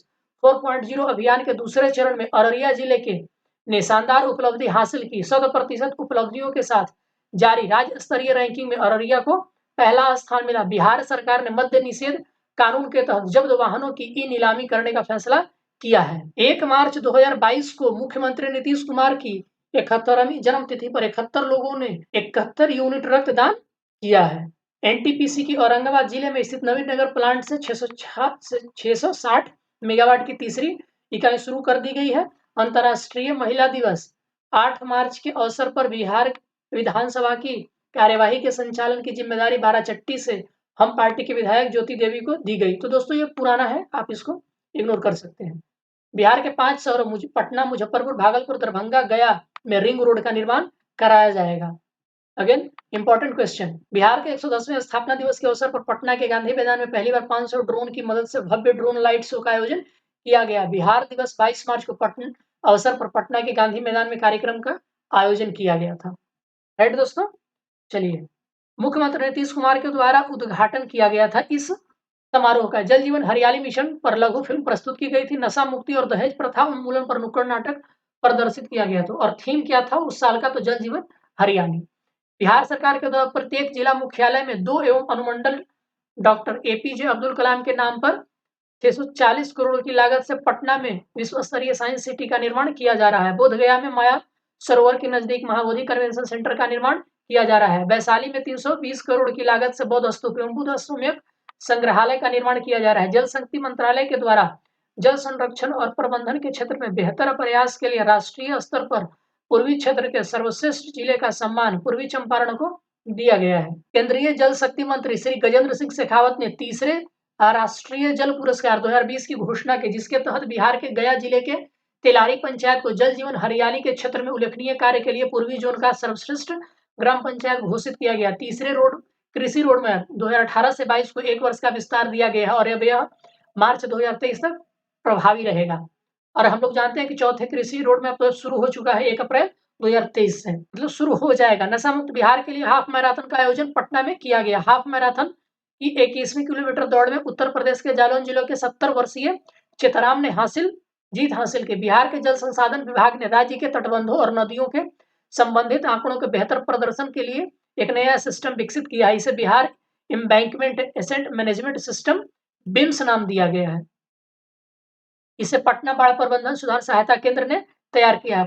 4.0 अभियान के दूसरे चरण में अररिया जिले के ने शानदार उपलब्धि हासिल की। 100% उपलब्धियों के साथ जारी राज्य स्तरीय रैंकिंग में अररिया को पहला स्थान मिला। बिहार सरकार ने मद्य निषेध कानून के तहत जब्त वाहनों की ई नीलामी करने का फैसला किया है। 1 मार्च 2022 को मुख्यमंत्री नीतीश कुमार की 71वीं जन्म तिथि पर 71 लोगों ने 71 यूनिट रक्तदान किया है। एनटीपीसी की औरंगाबाद जिले में स्थित नवीनगर प्लांट से 660 मेगावाट की तीसरी इकाई शुरू कर दी गई है। अंतर्राष्ट्रीय महिला दिवस 8 मार्च के अवसर पर बिहार विधानसभा की कार्यवाही के संचालन की जिम्मेदारी बाराचट्टी से हम पार्टी के विधायक ज्योति देवी को दी गई। तो दोस्तों ये पुराना है, आप इसको इग्नोर कर सकते हैं। बिहार के 5 शहरों पटना, मुजफ्फरपुर, भागलपुर, दरभंगा, गया में रिंग रोड का निर्माण कराया जाएगा। अगेन इंपॉर्टेंट क्वेश्चन, बिहार के 110वें स्थापना दिवस के अवसर पर पटना के गांधी मैदान में पहली बार 500 ड्रोन की मदद से भव्य ड्रोन लाइट शो का आयोजन किया गया। बिहार दिवस 22 मार्च को अवसर पर पटना के गांधी मैदान में कार्यक्रम का आयोजन किया गया था। राइट दोस्तों, चलिए मुख्यमंत्री नीतीश कुमार के द्वारा उद्घाटन किया गया था इस समारोह का। जल जीवन हरियाली मिशन पर लघु फिल्म प्रस्तुत की गई थी। नशा मुक्ति और दहेज प्रथा उन्मूलन पर नुक्कड़ नाटक प्रदर्शित किया गया था और थीम क्या था उस साल का, तो जल जीवन हरियाली। बिहार सरकार के द्वारा प्रत्येक जिला मुख्यालय में 2 एवं अनुमंडल डॉक्टर एपीजे अब्दुल कलाम के नाम पर 640 करोड़ की लागत से पटना में विश्व स्तरीय साइंस सिटी का निर्माण किया जा रहा है। बोधगया में माया सरोवर के नजदीक महाबोधि कन्वेंशन सेंटर का निर्माण किया जा रहा है। वैशाली में 320 करोड़ की लागत से बौद्ध स्तूप एवं बुद्ध स्तूप संग्रहालय का निर्माण किया जा रहा है। जल शक्ति मंत्रालय के द्वारा जल संरक्षण और प्रबंधन के क्षेत्र में बेहतर प्रयास के लिए राष्ट्रीय स्तर पर पूर्वी क्षेत्र के सर्वश्रेष्ठ जिले का सम्मान पूर्वी चंपारण को दिया गया है। केंद्रीय जल शक्ति मंत्री श्री गजेंद्र सिंह शेखावत ने तीसरे राष्ट्रीय जल पुरस्कार 2020 की घोषणा की, जिसके तहत बिहार के गया जिले के तेलारी पंचायत को जल जीवन हरियाली के क्षेत्र में उल्लेखनीय कार्य के लिए पूर्वी जोन का सर्वश्रेष्ठ ग्राम पंचायत घोषित किया गया। तीसरे कृषि रोड मैप 2018 से 22 को 1 वर्ष का विस्तार दिया गया है और अब यह मार्च 2023 तक प्रभावी रहेगा। और हम लोग जानते हैं कि चौथे कृषि रोड मैप तो शुरू हो चुका है 1 अप्रैल 2023 से, मतलब शुरू हो जाएगा। नशा मुक्त बिहार के लिए हाफ मैराथन का आयोजन पटना में किया गया। हाफ मैराथन की 21वीं किलोमीटर दौड़ में उत्तर प्रदेश के जालौन जिले के 70 वर्षीय चितराम ने जीत हासिल की। बिहार के जल संसाधन विभाग ने राज्य के तटबंधों और नदियों के संबंधित आंकड़ों के बेहतर प्रदर्शन के लिए एक नया सिस्टम विकसित किया है। इसे Bihar embankment asset management system beams नाम दिया गया है। इसे पटना बाढ़ प्रबंधन सुधार सहायता केंद्र ने तैयार किया है।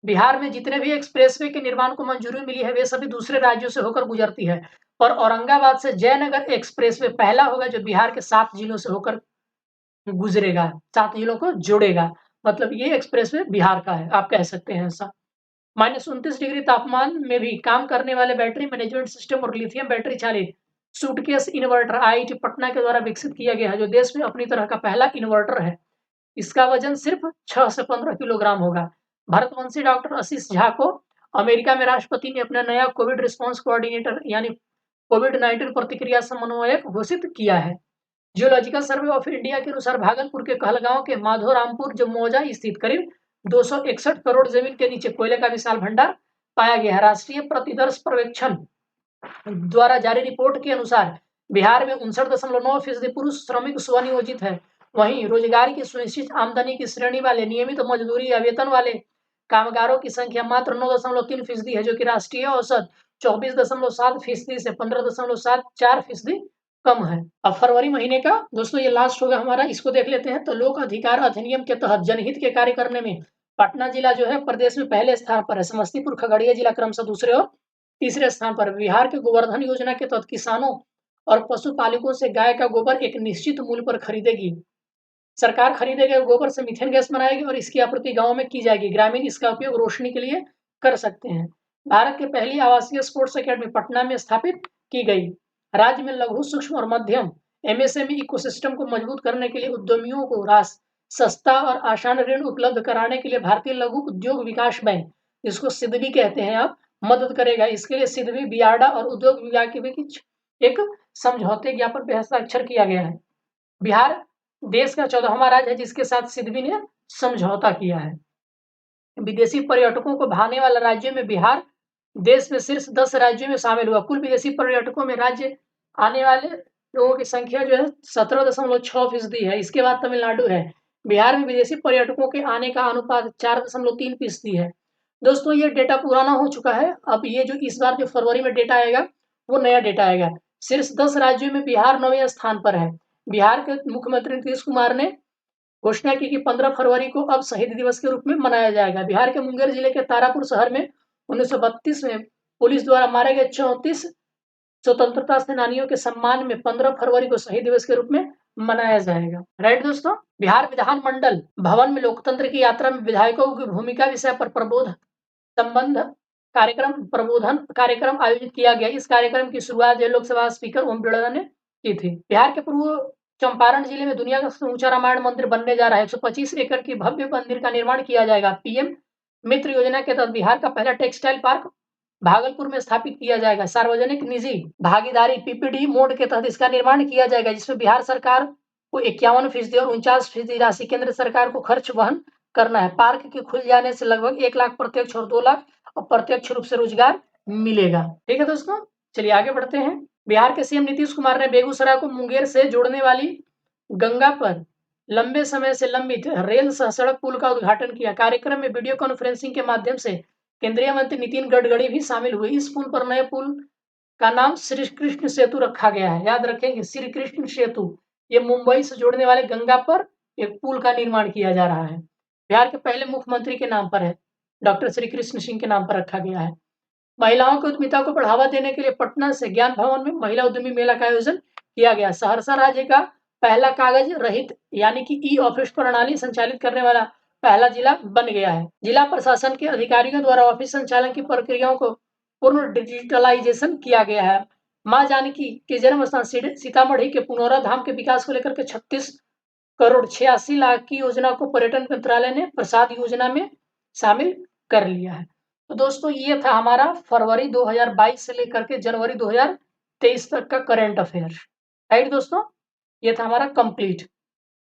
बिहार में जितने भी एक्सप्रेसवे के निर्माण को मंजूरी मिली है वे सभी दूसरे राज्यों से होकर गुजरती है, और औरंगाबाद से जयनगर एक्सप्रेसवे पहला होगा जो बिहार के 7 जिलों से होकर गुजरेगा, 7 जिलों को जोड़ेगा। मतलब ये एक्सप्रेसवे बिहार का है, आप कह सकते हैं ऐसा। -29 डिग्री तापमान में भी काम करने वाले बैटरी मैनेजमेंट सिस्टम और लिथियम बैटरी चालित सूटकेस इन्वर्टर आईआईटी पटना के द्वारा विकसित किया गया है, जो देश में अपनी तरह का पहला इन्वर्टर है। इसका वजन सिर्फ 6 से 15 किलोग्राम होगा। भारतवंशी डॉक्टर आशीष झा को अमेरिका में राष्ट्रपति ने अपना नया कोविड रिस्पॉन्स कोऑर्डिनेटर यानी कोविड-19 प्रतिक्रिया समन्वयक घोषित किया है। जियोलॉजिकल सर्वे ऑफ इंडिया के अनुसार भागलपुर के कहलगांव के माधोरामपुर जमौजा स्थित करीब 261 करोड़ जमीन के नीचे कोयले का विशाल भंडार पाया गया है। राष्ट्रीय प्रतिदर्श पर्यवेक्षण द्वारा जारी रिपोर्ट के अनुसार बिहार में 59.9% पुरुष श्रमिक स्वनियोजित है। वहीं रोजगार की सुनिश्चित आमदनी की श्रेणी वाले नियमित मजदूरी या वेतन वाले कामगारों की संख्या मात्र 9.3% है, जो कि राष्ट्रीय औसत 24.7% से 15.74% कम है। अब फरवरी महीने का दोस्तों ये लास्ट होगा हमारा, इसको देख लेते हैं। तो लोक अधिकार अधिनियम के तहत जनहित के कार्य करने में पटना जिला जो है प्रदेश में पहले स्थान पर है। समस्तीपुर खगड़िया जिला क्रमशः दूसरे और तीसरे स्थान पर। बिहार के गोवर्धन योजना के तहत किसानों और पशुपालकों से गाय का गोबर एक निश्चित मूल्य पर खरीदेगी। सरकार खरीदे गए गोबर से मीथेन गैस बनाएगी और इसकी आपूर्ति गांव में की जाएगी। ग्रामीण इसका उपयोग रोशनी के लिए कर सकते हैं। भारत की पहली आवासीय स्पोर्ट्स अकेडमी पटना में स्थापित की गई। राज्य में लघु सूक्ष्म और मध्यम एमएसएमई इकोसिस्टम को मजबूत करने के लिए उद्यमियों को सस्ता और आसान ऋण उपलब्ध कराने के लिए भारतीय लघु उद्योग विकास बैंक, जिसको सिडबी कहते हैं आप, मदद करेगा। इसके लिए सिडबी, बियाडा और उद्योग विभाग के बीच एक समझौते ज्ञापन पर हस्ताक्षर किया गया है। बिहार देश का 14वां राज्य है जिसके साथ सिडबी ने समझौता किया है। विदेशी पर्यटकों को भाने वाला राज्यों में बिहार देश में शीर्ष 10 राज्यों में शामिल हुआ। कुल विदेशी पर्यटकों में राज्य आने वाले लोगों की संख्या जो है 17.6% है। इसके बाद तमिलनाडु है। बिहार में विदेशी पर्यटकों के आने का अनुपात 4.3% है। दोस्तों ये डेटा पुराना हो चुका है। अब ये जो इस बार जो फरवरी में डेटा आएगा वो नया डेटा आएगा। शीर्ष 10 राज्यों में बिहार 9वें स्थान पर है। बिहार के मुख्यमंत्री नीतीश कुमार ने घोषणा की कि 15 फरवरी को अब शहीद दिवस के रूप में मनाया जाएगा। बिहार के मुंगेर जिले के तारापुर शहर में 1932 में पुलिस द्वारा मारे गए 34 स्वतंत्रता सेनानियों के सम्मान में 15 फरवरी को शहीद दिवस के रूप में मनाया जाएगा। राइट दोस्तों, बिहार विधानमंडल भवन में लोकतंत्र की यात्रा में विधायकों की भूमिका विषय पर प्रबोधन कार्यक्रम आयोजित किया गया। इस कार्यक्रम की शुरुआत लोकसभा स्पीकर ओम बिड़ला ने की थी। बिहार के पूर्व चंपारण जिले में दुनिया का सबसे ऊंचा रामायण मंदिर बनने जा रहा है। 125 एकड़ की भव्य मंदिर का निर्माण किया जाएगा। पीएम मित्र योजना के तहत बिहार का पहला टेक्सटाइल पार्क भागलपुर में स्थापित किया जाएगा। सार्वजनिक निजी भागीदारी पीपीडी मोड के तहत इसका निर्माण किया जाएगा, जिसमें बिहार सरकार को 51% और 49% राशि केंद्र सरकार को खर्च वहन करना है। पार्क के खुल जाने से लगभग 1 लाख प्रत्यक्ष और 2 लाख अप्रत्यक्ष रूप से रोजगार मिलेगा। ठीक है दोस्तों, चलिए आगे बढ़ते हैं। बिहार के सीएम नीतीश कुमार ने बेगूसराय को मुंगेर से जोड़ने वाली गंगा पर लंबे समय से लंबित रेल सह सड़क पुल का उद्घाटन किया। कार्यक्रम में वीडियो कॉन्फ्रेंसिंग के माध्यम से केंद्रीय मंत्री नितिन गडकरी भी शामिल हुए। इस पुल पर नए पुल का नाम श्री कृष्ण सेतु रखा गया है। याद रखेंगे, श्री कृष्ण सेतु। ये मुंबई से जोड़ने वाले गंगा पर एक पुल का निर्माण किया जा रहा है। बिहार के पहले मुख्यमंत्री के नाम पर है, डॉक्टर श्री कृष्ण सिंह के नाम पर रखा गया है। महिलाओं की उद्यमिता को बढ़ावा देने के लिए पटना से ज्ञान भवन में महिला उद्यमी मेला का आयोजन किया गया। सहरसा राज्य का पहला कागज रहित यानी कि ई ऑफिस प्रणाली संचालित करने वाला पहला जिला बन गया है। जिला प्रशासन के अधिकारियों द्वारा ऑफिस संचालन की प्रक्रियाओं को पूर्ण डिजिटलाइजेशन किया गया है। मां जानकी के जन्म स्थान सीतामढ़ी के पुनौरा धाम के विकास को लेकर के 36 करोड़ 86 लाख की योजना को पर्यटन मंत्रालय ने प्रसाद योजना में शामिल कर लिया है। तो दोस्तों ये था हमारा फरवरी 2022 से लेकर के जनवरी 2023 तक का करंट अफेयर। राइट दोस्तों, ये था हमारा कंप्लीट।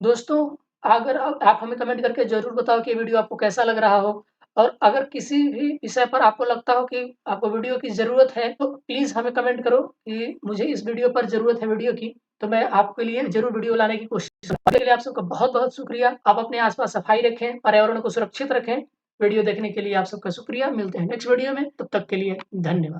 दोस्तों अगर आप हमें कमेंट करके जरूर बताओ कि वीडियो आपको कैसा लग रहा हो, और अगर किसी भी विषय पर आपको लगता हो कि आपको वीडियो की जरूरत है तो प्लीज हमें कमेंट करो कि मुझे इस वीडियो पर जरूरत है वीडियो की, तो मैं आपके लिए जरूर वीडियो लाने की कोशिश करूंगा। आप सबका बहुत बहुत शुक्रिया। आप अपने आसपास सफाई रखें, पर्यावरण को सुरक्षित रखें। वीडियो देखने के लिए आप सबका शुक्रिया। मिलते हैं नेक्स्ट वीडियो में, तब तक के लिए धन्यवाद।